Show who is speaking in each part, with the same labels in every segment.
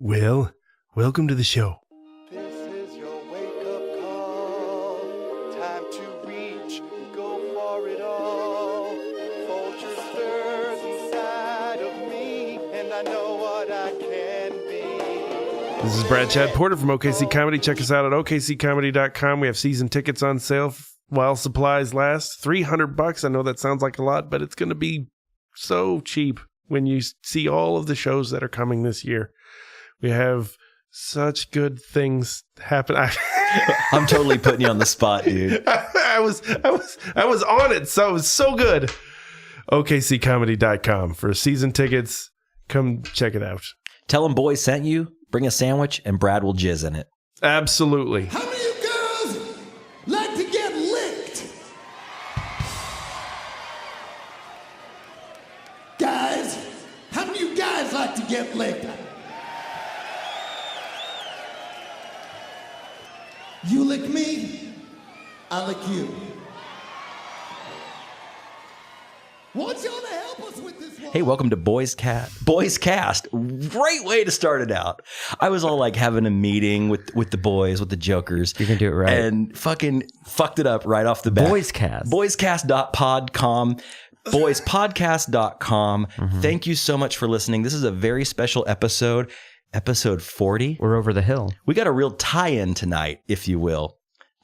Speaker 1: Well, welcome to the show.
Speaker 2: This is your wake-up call. Time to reach and go for it all. Vulture stirs inside of me, and I know what I can be.
Speaker 1: This is BradChad Porter from OKC Comedy. Check us out at okccomedy.com. We have season tickets on sale while supplies last. $300. I know that sounds like a lot, but it's going to be so cheap when you see all of the shows that are coming this year. We have such good things happen.
Speaker 3: I'm totally putting you on the spot, dude.
Speaker 1: I was on it, so it was so good. OKCComedy.com for season tickets. Come check it out.
Speaker 3: Tell them boys sent you, bring a sandwich, and Brad will jizz in it.
Speaker 1: Absolutely.
Speaker 4: How many of you girls like to get licked? Guys, how many of you guys like to get licked? You lick me, I lick you. Want y'all to help us with this one?
Speaker 3: Hey, welcome to Boys Cast. Great way to start it out. I was all like having a meeting with the boys, with the jokers.
Speaker 5: You can do it right.
Speaker 3: And fucking fucked it up right off the bat.
Speaker 5: Boyscast.
Speaker 3: Boyscast.podcom. Boyspodcast.com. Thank you so much for listening. This is a very special episode. Episode 40.
Speaker 5: We're over the hill.
Speaker 3: We got a real tie-in tonight, if you will.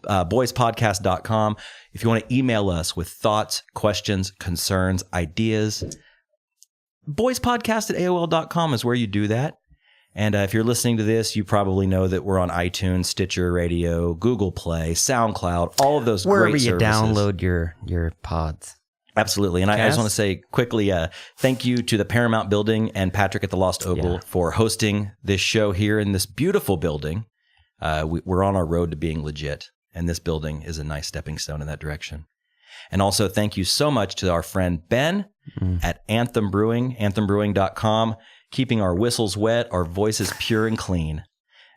Speaker 3: Boyspodcast.com. If you want to email us with thoughts, questions, concerns, ideas, boyspodcast@aol.com is where you do that. And if you're listening to this, you probably know that we're on iTunes, Stitcher Radio, Google Play, SoundCloud, all of those
Speaker 5: Wherever
Speaker 3: great
Speaker 5: you
Speaker 3: services.
Speaker 5: download your pods.
Speaker 3: Absolutely. And I just want to say quickly, thank you to the Paramount building and Patrick at the Lost Ogle for hosting this show here in this beautiful building. We're on our road to being legit, and this building is a nice stepping stone in that direction. And also thank you so much to our friend Ben at Anthem Brewing, anthembrewing.com, keeping our whistles wet, our voices pure and clean.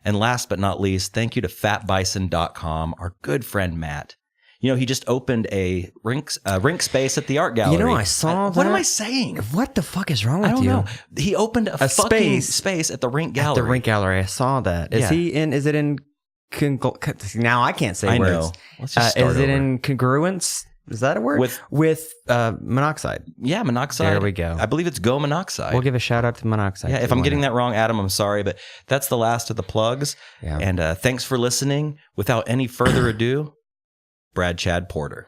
Speaker 3: And last but not least, thank you to fatbison.com, our good friend Matt. You know, he just opened a rink space at the art gallery.
Speaker 5: You know, I saw that.
Speaker 3: What am I saying?
Speaker 5: What the fuck is wrong with you?
Speaker 3: I don't know. He opened a fucking space at the rink gallery.
Speaker 5: At the rink gallery. I saw that. Is it in now I can't say
Speaker 3: I
Speaker 5: words.
Speaker 3: know. Let's just start
Speaker 5: is it
Speaker 3: over.
Speaker 5: in congruence? Is that a word? With monoxide.
Speaker 3: Yeah, monoxide.
Speaker 5: There we go.
Speaker 3: I believe it's Go Monoxide.
Speaker 5: We'll give a shout out to monoxide.
Speaker 3: Yeah, if I'm getting that wrong, Adam, I'm sorry, but that's the last of the plugs.
Speaker 5: Yeah.
Speaker 3: And thanks for listening. Without any further ado, BradChad Porter.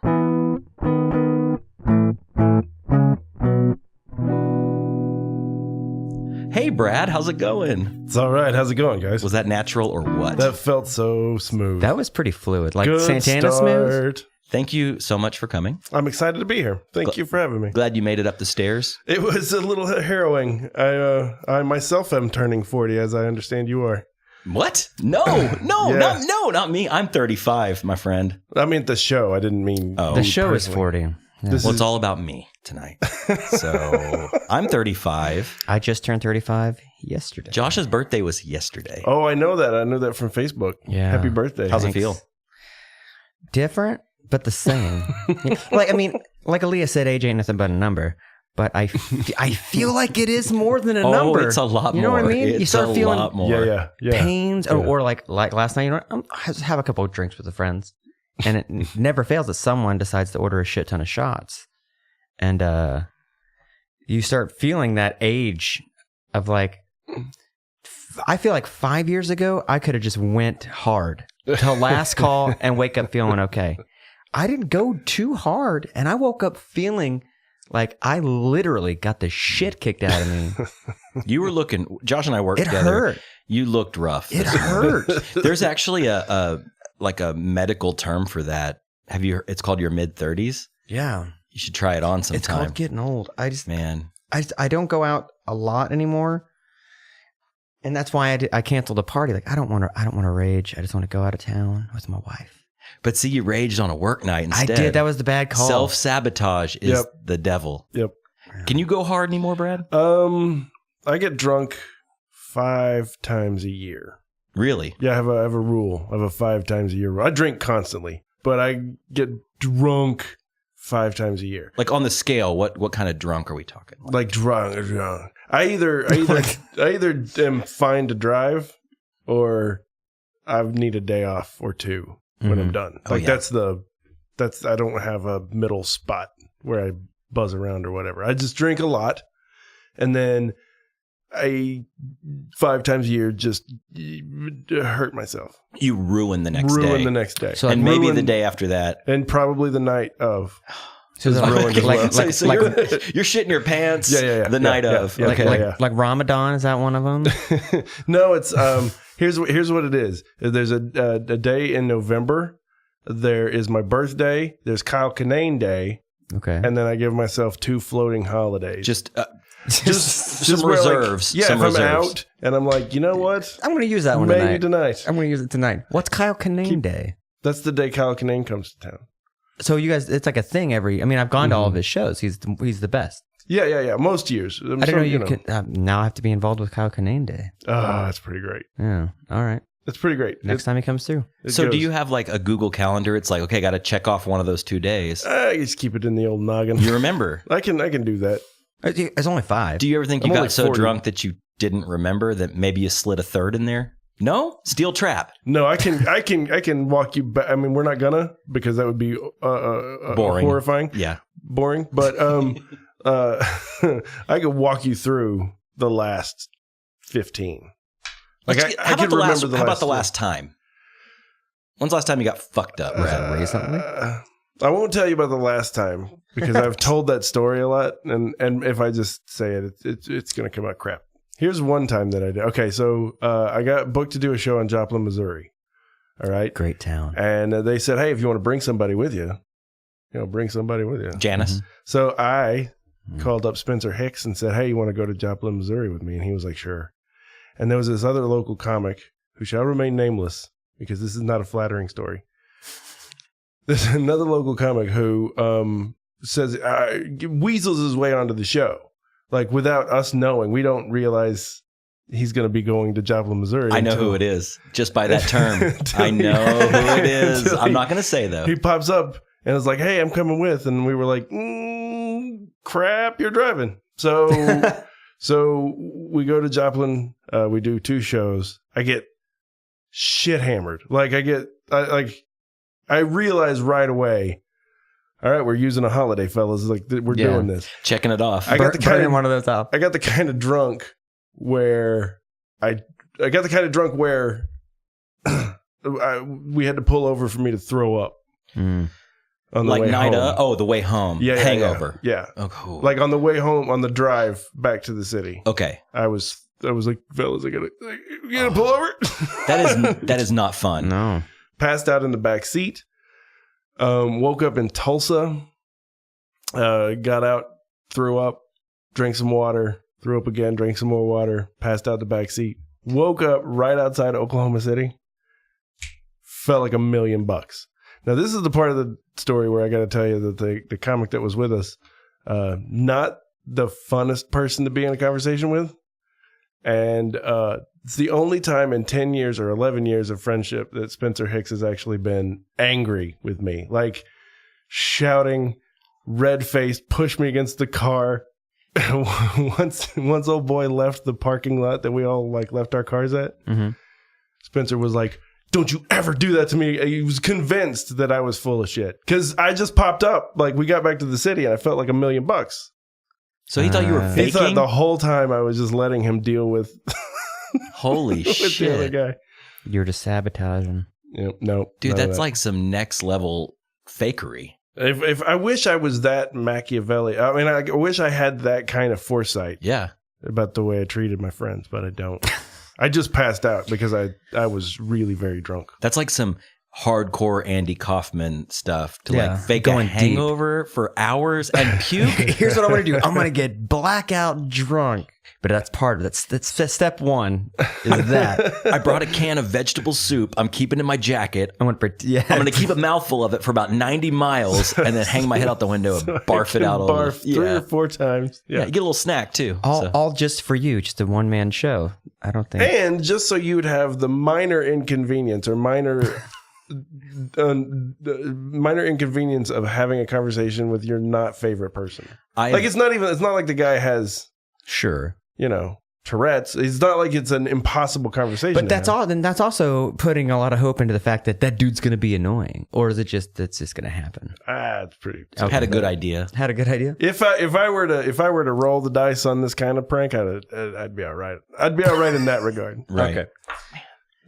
Speaker 3: Hey, Brad, how's it going?
Speaker 1: It's all right. How's it going, guys?
Speaker 3: Was that natural or what?
Speaker 1: That felt so smooth.
Speaker 5: That was pretty fluid. Like
Speaker 1: Good
Speaker 5: Santana smooth.
Speaker 1: start.
Speaker 3: Thank you so much for coming.
Speaker 1: I'm excited to be here. Thank you for having me.
Speaker 3: Glad you made it up the stairs.
Speaker 1: It was a little harrowing. I myself am turning 40, as I understand you are.
Speaker 3: What? No,
Speaker 1: Yeah.
Speaker 3: not me. I'm 35, my friend.
Speaker 1: I mean, the show. I didn't mean
Speaker 3: Oh.
Speaker 5: The
Speaker 1: you
Speaker 5: show is
Speaker 1: personally.
Speaker 5: 40. Yeah.
Speaker 1: This
Speaker 3: Well,
Speaker 1: is-
Speaker 3: it's all about me tonight. So I'm 35.
Speaker 5: I just turned 35 yesterday.
Speaker 3: Josh's birthday was yesterday.
Speaker 1: Oh, I know that. I know that from Facebook.
Speaker 5: Yeah.
Speaker 1: Happy birthday.
Speaker 3: How's
Speaker 5: Thanks.
Speaker 3: it feel?
Speaker 5: Different, but the same. Like Aaliyah said, age ain't nothing but a number. But I feel like it is more than a number.
Speaker 3: It's a lot more.
Speaker 5: You know what I mean?
Speaker 3: It's
Speaker 5: You start
Speaker 3: a
Speaker 5: feeling
Speaker 3: lot more.
Speaker 1: Yeah.
Speaker 5: pains, or like last night. You know, I just have a couple of drinks with the friends, and it never fails that someone decides to order a shit ton of shots, and you start feeling that age of like. I feel like 5 years ago I could have just went hard till last call and wake up feeling okay. I didn't go too hard, and I woke up feeling like I literally got the shit kicked out of me.
Speaker 3: You were looking. Josh and I worked
Speaker 5: It
Speaker 3: together.
Speaker 5: hurt.
Speaker 3: You looked rough.
Speaker 5: It hurt.
Speaker 3: There's actually a medical term for that. Have you? It's called your mid-30s.
Speaker 5: Yeah.
Speaker 3: You should try it on sometime.
Speaker 5: It's called getting old.
Speaker 3: Man.
Speaker 5: I don't go out a lot anymore, and that's why I canceled a party. Like I don't want to rage. I just want to go out of town with my wife.
Speaker 3: But see, you raged on a work night instead.
Speaker 5: I did. That was the bad call.
Speaker 3: Self-sabotage is
Speaker 1: Yep.
Speaker 3: the devil.
Speaker 1: Yep.
Speaker 3: Can you go hard anymore, Brad?
Speaker 1: I get drunk 5 times a year.
Speaker 3: Really?
Speaker 1: Yeah, I have a rule. I have a 5 times a year rule. I drink constantly, but I get drunk 5 times a year.
Speaker 3: Like on the scale, what kind of drunk are we talking?
Speaker 1: Like drunk. I either am fine to drive, or I need a day off or 2 when I'm done.
Speaker 3: Oh,
Speaker 1: Like
Speaker 3: yeah.
Speaker 1: that's I don't have a middle spot where I buzz around or whatever. I just drink a lot, and then I 5 times a year just hurt myself.
Speaker 3: You ruin the next day.
Speaker 1: Ruin the next day.
Speaker 5: So,
Speaker 3: and maybe the day after that.
Speaker 1: And probably the night of.
Speaker 5: So is it
Speaker 1: ruined as well.
Speaker 3: So you're shitting your pants the night of.
Speaker 1: Yeah,
Speaker 3: Okay.
Speaker 1: yeah.
Speaker 5: like Ramadan, is that one of them?
Speaker 1: No, it's here's what it is. There's a day in November. There is my birthday. There's Kyle Kinane Day,
Speaker 5: Okay.
Speaker 1: and then I give myself 2 floating holidays.
Speaker 3: Just
Speaker 1: just
Speaker 3: some
Speaker 1: where, like,
Speaker 3: reserves.
Speaker 1: yeah,
Speaker 3: some
Speaker 1: if
Speaker 3: reserves.
Speaker 1: I'm out and I'm like, you know what?
Speaker 5: I'm going to use that one
Speaker 1: Maybe
Speaker 5: tonight.
Speaker 1: tonight.
Speaker 5: I'm going to use it tonight. What's Kyle Kinane Day?
Speaker 1: That's the day Kyle Kinane comes to town.
Speaker 5: So you guys, it's like a thing I've gone to all of his shows. He's the best.
Speaker 1: Yeah. Most years.
Speaker 5: I didn't know you could. Now I have to be involved with Kyle Kinane Day.
Speaker 1: Oh, that's pretty great.
Speaker 5: Yeah. All right.
Speaker 1: That's pretty great.
Speaker 5: Next time he comes through.
Speaker 3: So do you have like a Google Calendar? It's like, okay, got to check off one of those 2 days.
Speaker 1: I just keep it in the old noggin.
Speaker 3: You remember?
Speaker 1: I can do that.
Speaker 5: It's only 5.
Speaker 3: Do you ever think you
Speaker 1: I'm
Speaker 3: got
Speaker 1: only
Speaker 3: so
Speaker 1: 40.
Speaker 3: drunk that you didn't remember that maybe you slid a third in there? No? Steel trap.
Speaker 1: No, I can walk you back. I mean, we're not gonna, because that would be
Speaker 3: Boring.
Speaker 1: horrifying,
Speaker 3: Yeah.
Speaker 1: boring. But I could walk you through the last 15. Like I
Speaker 3: How
Speaker 1: could
Speaker 3: about
Speaker 1: remember
Speaker 3: how about the last time? When's the last time you got fucked up?
Speaker 5: Was that recently?
Speaker 1: I won't tell you about the last time, because I've told that story a lot, and if I just say it, it's gonna come out crap. Here's one time that I did. Okay, so I got booked to do a show in Joplin, Missouri. All right,
Speaker 5: Great town.
Speaker 1: and they said, hey, if you want to bring somebody with you, bring somebody with you.
Speaker 3: Janice?
Speaker 1: So I called up Spencer Hicks and said, hey, you want to go to Joplin, Missouri with me? And he was like, sure. And there was this other local comic who shall remain nameless, because this is not a flattering story. There's another local comic who says weasels his way onto the show, like without us knowing. We don't realize he's going to be going to Joplin, Missouri.
Speaker 3: I know who it is just by that term. I know who it is. I'm not going to say, though.
Speaker 1: He pops up and is like, hey, I'm coming with. And we were like, crap, you're driving. So so we go to Joplin. We do 2 shows. I get shit hammered. I realize right away, all right, we're using a holiday, fellas. Like, we're doing this.
Speaker 3: Checking it off.
Speaker 1: I got the kind
Speaker 5: Burning
Speaker 1: of
Speaker 5: one of those off.
Speaker 1: I got the kind of drunk where we had to pull over for me to throw up on the
Speaker 3: Like
Speaker 1: way
Speaker 3: night
Speaker 1: home.
Speaker 3: of? Oh, the way home.
Speaker 1: Yeah,
Speaker 3: Hangover.
Speaker 1: Yeah.
Speaker 3: Oh, cool.
Speaker 1: Like on the way home, on the drive back to the city.
Speaker 3: Okay.
Speaker 1: I was like, fellas, you gotta pull over.
Speaker 3: That is not fun.
Speaker 5: No.
Speaker 1: Passed out in the back seat. Woke up in Tulsa. Got out, threw up, drank some water, threw up again, drank some more water, passed out the back seat. Woke up right outside Oklahoma City. Felt like $1 million. Now, this is the part of the story where I got to tell you that the comic that was with us, not the funnest person to be in a conversation with. And it's the only time in 10 years or 11 years of friendship that Spencer Hicks has actually been angry with me. Like, shouting, red-faced, pushed me against the car. Once old boy left the parking lot that we all left our cars at, Spencer was like, don't you ever do that to me. He was convinced that I was full of shit, because I just popped up. Like, we got back to the city and I felt like $1 million.
Speaker 3: So he thought you were
Speaker 1: He thought
Speaker 3: faking?
Speaker 1: the whole time I was just letting him deal with,
Speaker 3: Holy
Speaker 1: with the other
Speaker 3: shit.
Speaker 1: guy.
Speaker 5: You're just sabotaging.
Speaker 1: Yep, no,
Speaker 3: Dude,
Speaker 1: none of
Speaker 3: that's
Speaker 1: that.
Speaker 3: like some next level fakery.
Speaker 1: If I wish I was that Machiavelli. I mean, I wish I had that kind of foresight
Speaker 3: Yeah.
Speaker 1: about the way I treated my friends, but I don't. I just passed out because I was really very drunk.
Speaker 3: That's like some hardcore Andy Kaufman stuff to
Speaker 5: Yeah,
Speaker 3: like fake
Speaker 5: going
Speaker 3: a hangover for hours and puke.
Speaker 5: Here's what I'm going to do. I'm going to get blackout drunk. But that's part of it. That's step 1 is that.
Speaker 3: I brought a can of vegetable soup. I'm keeping it in my jacket.
Speaker 5: I'm going
Speaker 3: to keep a mouthful of it for about 90 miles and then hang my head out the window and barf it out all over.
Speaker 1: Barf 3 or 4 times.
Speaker 3: Yeah, you get a little snack too.
Speaker 5: all just for you, just a one-man show. I don't think.
Speaker 1: And just so you'd have the minor inconvenience or minor minor inconvenience of having a conversation with your not favorite person. It's not like the guy has,
Speaker 5: Sure.
Speaker 1: Tourette's. It's not like it's an impossible conversation.
Speaker 5: But that's all. Then that's also putting a lot of hope into the fact that dude's going to be annoying, or is it just that's just going to happen?
Speaker 1: It's pretty.
Speaker 3: I had a good idea.
Speaker 5: Had a good idea.
Speaker 1: If I were to roll the dice on this kind of prank, I'd be all right. I'd be all right in that regard.
Speaker 3: Right.
Speaker 1: Okay.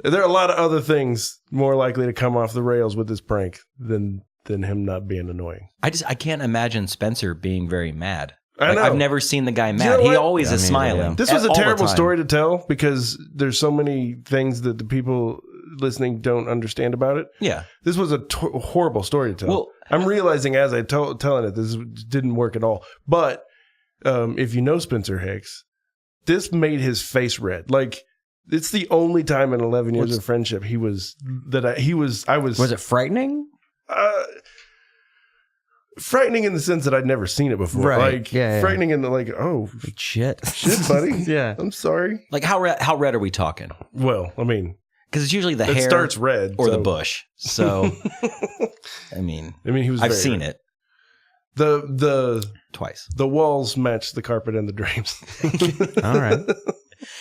Speaker 1: There are a lot of other things more likely to come off the rails with this prank than him not being annoying.
Speaker 3: I can't imagine Spencer being very mad.
Speaker 1: I know.
Speaker 3: I've never seen the guy mad.
Speaker 1: You know
Speaker 3: He
Speaker 1: what?
Speaker 3: always is smiling.
Speaker 1: This was a
Speaker 3: all the
Speaker 1: terrible
Speaker 3: time.
Speaker 1: story to tell because there's so many things that the people listening don't understand about it.
Speaker 3: Yeah.
Speaker 1: This was a horrible story to tell.
Speaker 3: Well,
Speaker 1: I'm realizing as I telling it, this didn't work at all. But if you know Spencer Hicks, this made his face red. Like, it's the only time in 11 years of friendship I was.
Speaker 5: Was it frightening?
Speaker 1: Frightening in the sense that I'd never seen it before.
Speaker 5: Right.
Speaker 1: Like,
Speaker 5: Yeah.
Speaker 1: frightening in the oh
Speaker 5: Shit,
Speaker 1: buddy.
Speaker 5: Yeah.
Speaker 1: I'm sorry.
Speaker 3: Like how red are we talking?
Speaker 1: Well, I mean,
Speaker 3: Because it's usually the
Speaker 1: it
Speaker 3: hair
Speaker 1: starts red
Speaker 3: or
Speaker 1: so-
Speaker 3: the bush. So, I mean,
Speaker 1: he was.
Speaker 3: I've
Speaker 1: very
Speaker 3: seen
Speaker 1: red.
Speaker 3: it
Speaker 1: The
Speaker 3: twice.
Speaker 1: the walls match the carpet and the drapes.
Speaker 5: All right.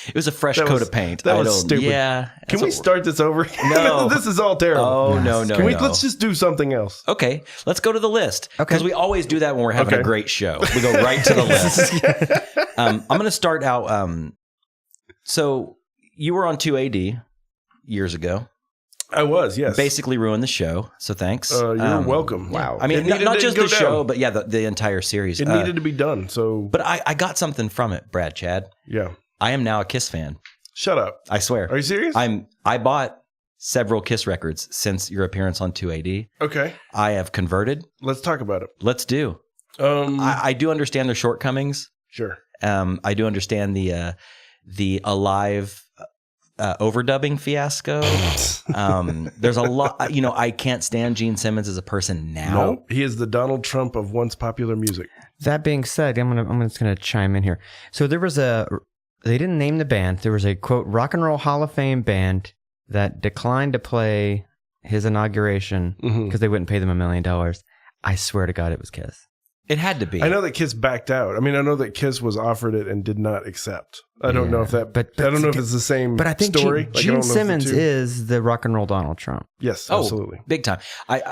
Speaker 3: It was a fresh
Speaker 1: That
Speaker 3: coat
Speaker 1: was-
Speaker 3: of paint.
Speaker 1: that
Speaker 3: I
Speaker 1: was
Speaker 3: don't-
Speaker 1: stupid.
Speaker 3: Yeah.
Speaker 1: Can we start this over?
Speaker 3: No.
Speaker 1: This is all terrible.
Speaker 3: Oh, no.
Speaker 1: Let's just do something else.
Speaker 3: Okay, let's go to the list.
Speaker 5: Okay.
Speaker 3: Because we always do that when we're having
Speaker 1: Okay.
Speaker 3: a great show. We go right to the list. I'm going to start out. So you were on 2AD years ago.
Speaker 1: I was, yes.
Speaker 3: Basically ruined the show. So thanks.
Speaker 1: You're welcome. Wow.
Speaker 3: I mean,
Speaker 1: It needed
Speaker 3: not
Speaker 1: to
Speaker 3: just
Speaker 1: go
Speaker 3: the
Speaker 1: down.
Speaker 3: show, but yeah, the entire series.
Speaker 1: It needed to be done. So,
Speaker 3: But I got something from it, BradChad.
Speaker 1: yeah.
Speaker 3: I am now a Kiss fan.
Speaker 1: Shut up.
Speaker 3: I swear.
Speaker 1: Are you serious?
Speaker 3: I bought several Kiss records since your appearance on 2AD.
Speaker 1: Okay.
Speaker 3: I have converted.
Speaker 1: Let's talk about it.
Speaker 3: Let's do. I do understand their shortcomings.
Speaker 1: Sure.
Speaker 3: I do understand the Alive overdubbing fiasco. There's a lot. I can't stand Gene Simmons as a person now.
Speaker 1: No, he is the Donald Trump of once popular music.
Speaker 5: That being said, I'm just gonna chime in here. So they didn't name the band. There was a quote Rock and Roll Hall of Fame band that declined to play his inauguration because they wouldn't pay them $1 million. I swear to God, it was Kiss.
Speaker 3: It had to be.
Speaker 1: I know that Kiss backed out. I mean, I know that Kiss was offered it and did not accept. I don't know if that,
Speaker 5: but
Speaker 1: I don't know if it's the same
Speaker 5: But I think
Speaker 1: story.
Speaker 5: Gene,
Speaker 1: Like, I
Speaker 5: Gene
Speaker 1: don't know if the
Speaker 5: Simmons
Speaker 1: two-
Speaker 5: is the rock and roll Donald Trump.
Speaker 1: Yes,
Speaker 3: Oh,
Speaker 1: absolutely.
Speaker 3: big time.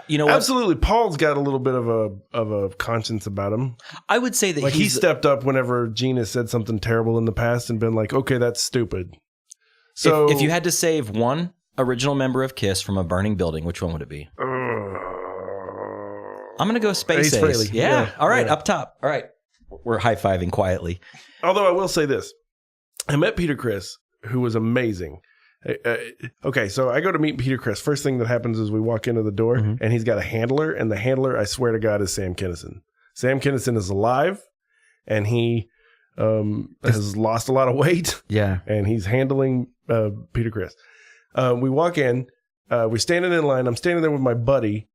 Speaker 3: You know what?
Speaker 1: Absolutely. Paul's got a little bit of a conscience about him.
Speaker 3: I would say that
Speaker 1: Like, he
Speaker 3: he's
Speaker 1: stepped up whenever Gene has said something terrible in the past and been like, okay, that's stupid. So
Speaker 3: if you had to save one original member of Kiss from a burning building, which one would it be? I'm going to go Space
Speaker 1: Ace
Speaker 3: Ace.
Speaker 1: Frehley.
Speaker 3: Yeah.
Speaker 1: Yeah.
Speaker 3: All right.
Speaker 1: Yeah.
Speaker 3: Up top. All right. We're high-fiving quietly.
Speaker 1: Although I will say this, I met Peter Criss, who was amazing. Okay, so I go to meet Peter Criss. First thing that happens is we walk into the door, and he's got a handler, and the handler, I swear to God, is Sam Kinison. Sam Kinison is alive, and he has lost a lot of weight,
Speaker 5: Yeah.
Speaker 1: and he's handling Peter Criss. We walk in, we're standing in line. I'm standing there with my buddy,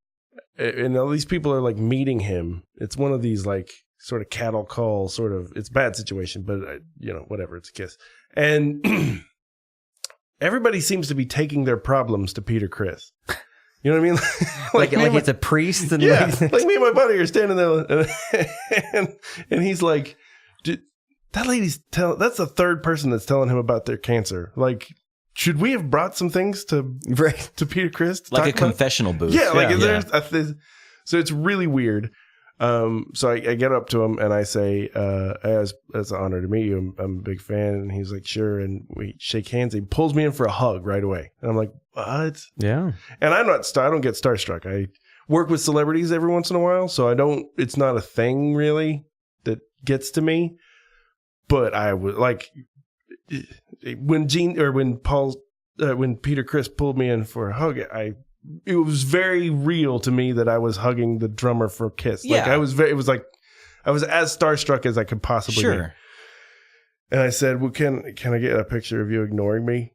Speaker 1: and all these people are like meeting him. It's one of these like sort of cattle call, sort of, it's a bad situation, but whatever, it's a Kiss. And everybody seems to be taking their problems to Peter Criss. You know what I mean?
Speaker 5: Like
Speaker 1: me and my-
Speaker 5: it's a priest. And
Speaker 1: yeah, like me and my buddy are standing there, and he's like, "Dude, that lady's that's the third person that's telling him about their cancer. Like, should we have brought some things to Peter Criss? To
Speaker 3: Like
Speaker 1: talk
Speaker 3: a
Speaker 1: about?"
Speaker 3: confessional booth.
Speaker 1: Yeah, like is
Speaker 3: Yeah.
Speaker 1: there so it's really weird. So I get up to him and I say, as an honor to meet you, I'm a big fan. And he's like, sure. And we shake hands. He pulls me in for a hug right away. And I'm like, what?
Speaker 5: Yeah.
Speaker 1: And I don't get starstruck. I work with celebrities every once in a while. So it's not a thing really that gets to me. But I would like when Peter Criss pulled me in for a hug, it was very real to me that I was hugging the drummer for Kiss. Like
Speaker 3: Yeah.
Speaker 1: I was as starstruck as I could possibly be.
Speaker 3: Sure.
Speaker 1: And I said, well, can I get a picture of you ignoring me?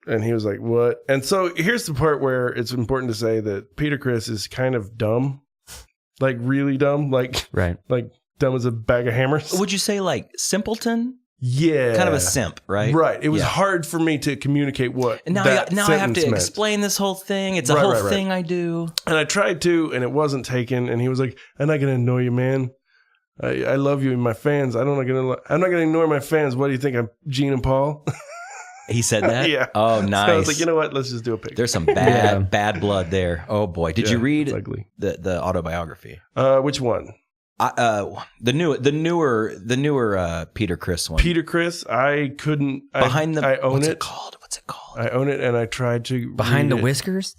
Speaker 1: And he was like, what? And so here's the part where it's important to say that Peter Criss is kind of dumb, like really dumb, like
Speaker 5: Right.
Speaker 1: dumb as a bag of hammers.
Speaker 3: Would you say like simpleton?
Speaker 1: Yeah.
Speaker 3: kind of a simp, right?
Speaker 1: Right. It was
Speaker 3: Yeah.
Speaker 1: hard for me to communicate what
Speaker 3: And now,
Speaker 1: that
Speaker 3: I have to
Speaker 1: sentence meant.
Speaker 3: explain this whole thing. It's a
Speaker 1: Right,
Speaker 3: whole
Speaker 1: right, right.
Speaker 3: thing I do.
Speaker 1: And I tried to, and it wasn't taken. And he was like, "I'm not gonna annoy you, man. I love you and my fans. I'm not gonna ignore my fans. What do you think? I'm Gene and Paul."
Speaker 3: He said that?
Speaker 1: Yeah.
Speaker 3: Oh, nice.
Speaker 1: So I was like, you know what? Let's just do a picture.
Speaker 3: There's some bad blood there. Oh boy. Did you
Speaker 1: Yeah,
Speaker 3: read
Speaker 1: it's ugly.
Speaker 3: the autobiography?
Speaker 1: Which one?
Speaker 3: The newer Peter Criss one.
Speaker 1: Peter Criss. I couldn't.
Speaker 3: Behind the
Speaker 1: I own
Speaker 3: what's
Speaker 1: it.
Speaker 3: it called? What's it called?
Speaker 1: I own it, and I tried to
Speaker 5: Behind
Speaker 1: read
Speaker 5: the
Speaker 1: it.
Speaker 5: whiskers?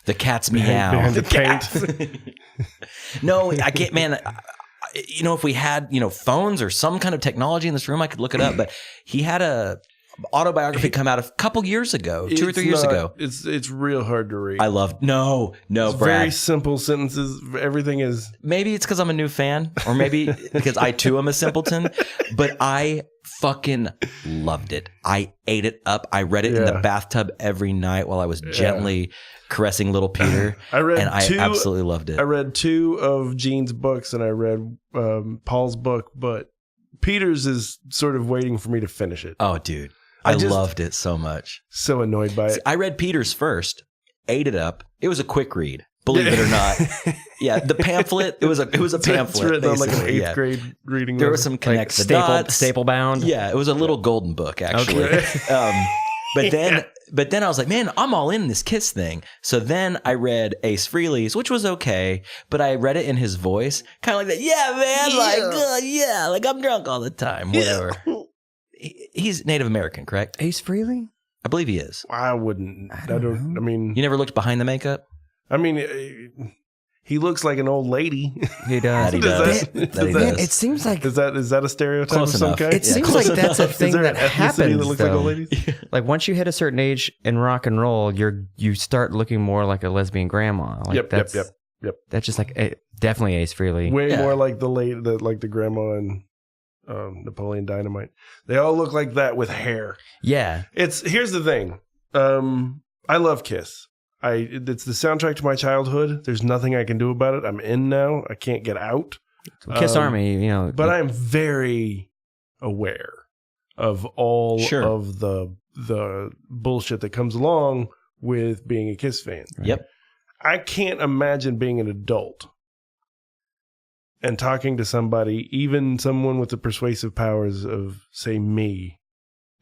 Speaker 3: The cat's meow.
Speaker 1: Behind the paint.
Speaker 3: No, I can't, man. If we had, phones or some kind of technology in this room, I could look it up. But he had a autobiography come out a couple years ago, 2 or 3 years ago.
Speaker 1: It's real hard to read.
Speaker 3: I loved. No,
Speaker 1: It's
Speaker 3: Brad.
Speaker 1: very simple sentences. Everything is.
Speaker 3: Maybe it's because I'm a new fan, or maybe because I too am a simpleton. But I fucking loved it. I ate it up. I read it in the
Speaker 1: Yeah.
Speaker 3: bathtub every night while I was gently caressing little Peter.
Speaker 1: I read
Speaker 3: and I
Speaker 1: two-
Speaker 3: absolutely loved it.
Speaker 1: I read 2 of Gene's books, and I read Paul's book, but Peter's is sort of waiting for me to finish it.
Speaker 3: Oh, dude.
Speaker 1: I
Speaker 3: I
Speaker 1: just-
Speaker 3: loved it so much.
Speaker 1: So annoyed by it.
Speaker 3: I read Peter's first, ate it up. It was a quick read, believe it or not. Yeah, the pamphlet. It was a pamphlet.
Speaker 1: It's written on like an
Speaker 3: basically,
Speaker 1: 8th
Speaker 3: yeah.
Speaker 1: grade reading.
Speaker 3: There
Speaker 1: level.
Speaker 3: was some connect the
Speaker 5: staple,
Speaker 3: dots.
Speaker 5: staple bound?
Speaker 3: Yeah, it was a little golden book actually.
Speaker 1: Okay.
Speaker 3: But then I was like, man, I'm all in this Kiss thing. So then I read Ace Frehley's, which was okay, but I read it in his voice, kind of like that. Yeah, man, like I'm drunk all the time, whatever. He's Native American, correct?
Speaker 5: Ace Frehley?
Speaker 3: I believe he is.
Speaker 1: I wouldn't. I
Speaker 5: don't
Speaker 1: don't.
Speaker 5: know.
Speaker 1: I mean,
Speaker 3: You never looked behind the makeup?
Speaker 1: he looks like an old lady.
Speaker 5: He does.
Speaker 3: That he
Speaker 1: Does
Speaker 3: does.
Speaker 1: that-
Speaker 3: That he
Speaker 1: does
Speaker 5: Man,
Speaker 3: does.
Speaker 5: it seems like
Speaker 1: Is that a stereotype
Speaker 3: Close
Speaker 1: of some
Speaker 3: enough.
Speaker 1: kind?
Speaker 5: it seems
Speaker 3: close
Speaker 5: like that's a
Speaker 3: enough.
Speaker 5: thing
Speaker 1: Is there
Speaker 5: that
Speaker 1: an ethnicity
Speaker 5: happens.
Speaker 1: that looks like
Speaker 5: though.
Speaker 1: old ladies?
Speaker 5: Like once you hit a certain age in rock and roll, you start looking more like a lesbian grandma. Like
Speaker 1: Yep.
Speaker 5: that's, That's just like definitely Ace Frehley.
Speaker 1: Way
Speaker 3: Yeah.
Speaker 1: more like the grandma and Napoleon Dynamite. They all look like that with hair.
Speaker 5: Yeah.
Speaker 1: Here's the thing. I love Kiss. It's the soundtrack to my childhood. There's nothing I can do about it. I'm in now. I can't get out.
Speaker 5: Kiss Army,
Speaker 1: But I'm very aware of all
Speaker 3: Sure.
Speaker 1: of the bullshit that comes along with being a Kiss fan.
Speaker 3: Yep.
Speaker 1: I can't imagine being an adult and talking to somebody, even someone with the persuasive powers of, say, me,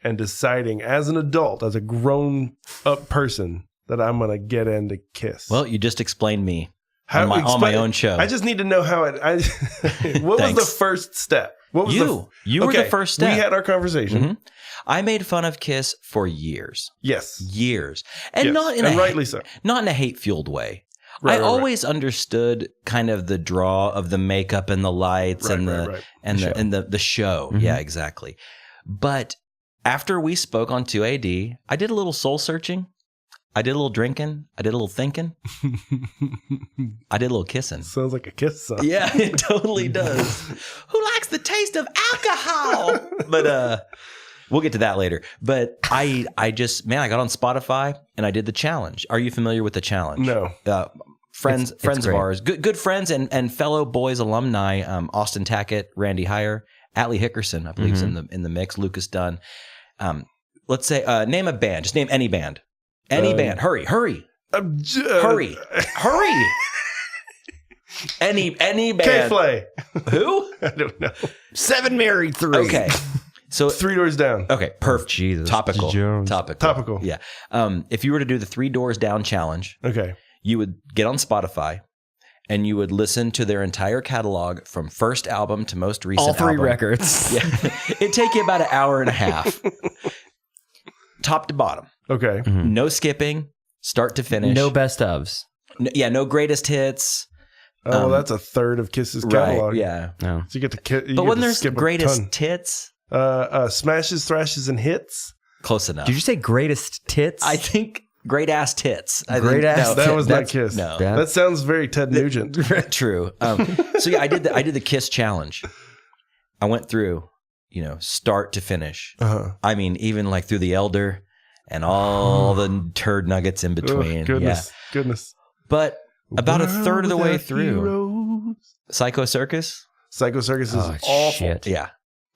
Speaker 1: and deciding as an adult, as a grown up person, that I'm going to get into Kiss.
Speaker 3: Well, you just explained me
Speaker 1: How-
Speaker 3: on my
Speaker 1: explain-
Speaker 3: own show.
Speaker 1: I just need to know how it. What was
Speaker 3: Thanks.
Speaker 1: the first step? What was
Speaker 3: You were the first step.
Speaker 1: We had our conversation.
Speaker 3: Mhm. I made fun of Kiss for years,
Speaker 1: Yes,
Speaker 3: and
Speaker 1: yes.
Speaker 3: not in
Speaker 1: and
Speaker 3: a
Speaker 1: rightly so.
Speaker 3: not in a hate-fueled way.
Speaker 1: Right,
Speaker 3: I
Speaker 1: right,
Speaker 3: always understood kind of the draw of the makeup and the lights
Speaker 1: Right,
Speaker 3: and
Speaker 1: right,
Speaker 3: the
Speaker 1: right.
Speaker 3: and
Speaker 5: The
Speaker 3: the
Speaker 5: show.
Speaker 3: and the show.
Speaker 5: Mhm.
Speaker 3: Yeah, exactly. But after we spoke on 2AD, I did a little soul searching. I did a little drinking. I did a little thinking. I did a little kissing.
Speaker 1: Sounds like a Kiss song.
Speaker 3: Yeah, it totally does. Who likes the taste of alcohol? But we'll get to that later. But I got on Spotify and I did the challenge. Are you familiar with the challenge?
Speaker 1: No.
Speaker 3: Friends
Speaker 5: It's
Speaker 3: of
Speaker 5: great.
Speaker 3: ours, good friends and fellow boys alumni, Austin Tackett, Randy Heyer, Atlee Hickerson, I believe is in the mix, Lucas Dunn. Let's say name a band. Just name any band. Any band. Hurry. Hurry. Any band.
Speaker 1: K-Flay.
Speaker 3: Who?
Speaker 1: I don't know.
Speaker 5: 7 Married 3.
Speaker 3: Okay. So
Speaker 1: 3 Doors Down.
Speaker 3: okay, perfect.
Speaker 5: Jesus.
Speaker 3: Topical.
Speaker 5: Jones.
Speaker 3: Topical. Yeah. If you were to do the 3 Doors Down challenge,
Speaker 1: Okay.
Speaker 3: you would get on Spotify and you would listen to their entire catalog from first album to most recent
Speaker 5: All 3
Speaker 3: album.
Speaker 5: records.
Speaker 3: Yeah. It'd take you about an hour and a half. Top to bottom.
Speaker 1: Okay.
Speaker 3: No skipping, start to finish.
Speaker 5: No best ofs.
Speaker 3: No greatest hits.
Speaker 1: Oh, well, that's a third of Kiss's catalog.
Speaker 3: Right. Yeah.
Speaker 5: No.
Speaker 1: So you get to
Speaker 3: But when there's
Speaker 1: skip
Speaker 3: greatest
Speaker 1: a ton.
Speaker 3: hits,
Speaker 1: Smashes, Thrashes, and Hits.
Speaker 3: close enough.
Speaker 5: Did you say greatest tits?
Speaker 3: I think great ass tits. I
Speaker 5: Great
Speaker 3: think,
Speaker 5: ass
Speaker 3: no,
Speaker 5: tits.
Speaker 1: That was not
Speaker 5: That's-
Speaker 1: Kiss.
Speaker 3: no.
Speaker 5: That-
Speaker 1: That sounds very Ted Nugent.
Speaker 3: True. So yeah, I did the Kiss challenge. I went through, start to finish.
Speaker 1: Uh-huh.
Speaker 3: I mean, even like through the Elder and all the turd nuggets in between.
Speaker 1: Oh, goodness. Goodness.
Speaker 3: But about a third of the way
Speaker 1: Without
Speaker 3: through,
Speaker 1: heroes.
Speaker 3: Psycho Circus.
Speaker 1: Psycho Circus is
Speaker 5: Oh,
Speaker 1: awful.
Speaker 5: shit.
Speaker 3: Yeah.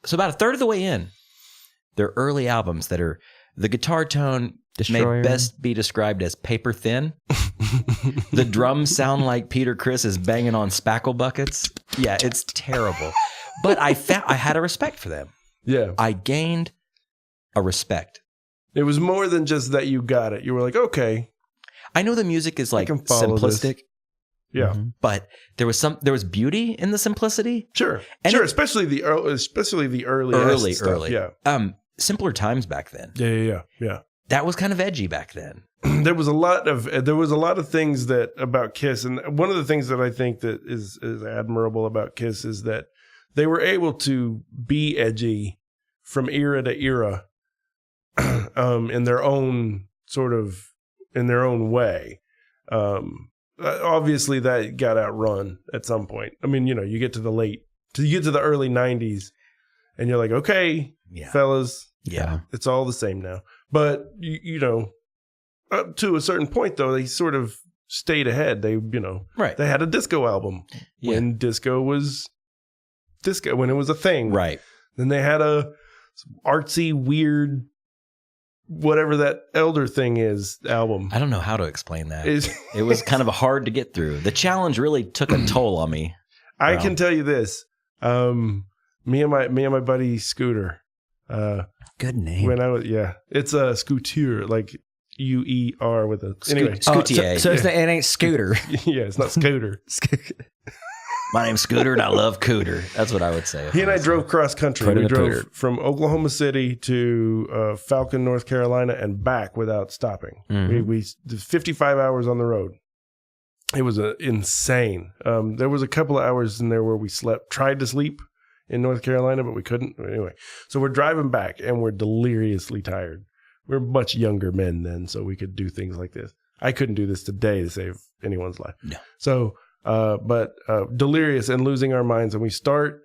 Speaker 3: So about a third of the way in, they're early albums that are, the guitar tone
Speaker 5: Destroyer.
Speaker 3: may best be described as paper thin. The drums sound like Peter Criss is banging on spackle buckets. Yeah, it's terrible. But I had a respect for them.
Speaker 1: Yeah.
Speaker 3: I gained a respect.
Speaker 1: It was more than just that you got it. You were like, okay.
Speaker 3: I know the music is like
Speaker 1: can follow
Speaker 3: simplistic,
Speaker 1: Yeah.
Speaker 3: but there was beauty in the simplicity.
Speaker 1: Sure.
Speaker 3: And
Speaker 1: sure.
Speaker 3: it-
Speaker 1: especially the early stuff.
Speaker 3: Early.
Speaker 1: Yeah.
Speaker 3: Simpler times back then.
Speaker 1: Yeah.
Speaker 3: That was kind of edgy back then.
Speaker 1: There was a lot of things that about Kiss, and one of the things that I think that is admirable about Kiss is that they were able to be edgy from era to era, in their own way. Obviously, that got outrun at some point. I mean, you get to the early '90s, and you're like, okay, fellas,
Speaker 3: Yeah.
Speaker 1: it's all the same now. But up to a certain point, though, they sort of stayed ahead. They,
Speaker 3: Right.
Speaker 1: they had a disco album when disco was disco, when it was a thing.
Speaker 3: Right.
Speaker 1: Then they had a artsy, weird, whatever that Elder thing is album.
Speaker 3: I don't know how to explain that.
Speaker 1: Is
Speaker 3: It was kind of hard to get through. The challenge really took a toll on me.
Speaker 1: I can tell you this. Me and my buddy Scooter.
Speaker 5: Good name.
Speaker 1: When it's a Scooter, like UER with a anyway.
Speaker 3: Scoutier.
Speaker 5: So it ain't Scooter.
Speaker 1: Yeah, it's not Scooter.
Speaker 3: My name's Scooter and I love Cooter. That's what I would say.
Speaker 1: He and I drove cross country.
Speaker 3: Put in
Speaker 1: We
Speaker 3: a
Speaker 1: drove
Speaker 3: pooter.
Speaker 1: from Oklahoma City to Falcon, North Carolina, and back without stopping.
Speaker 3: Mm-hmm.
Speaker 1: We did 55 hours on the road. It was insane. There was a couple of hours in there where we tried to sleep in North Carolina, but we couldn't. Anyway, so we're driving back and we're deliriously tired. We're much younger men then, so we could do things like this. I couldn't do this today to save anyone's life.
Speaker 3: No.
Speaker 1: So, but delirious and losing our minds. And we start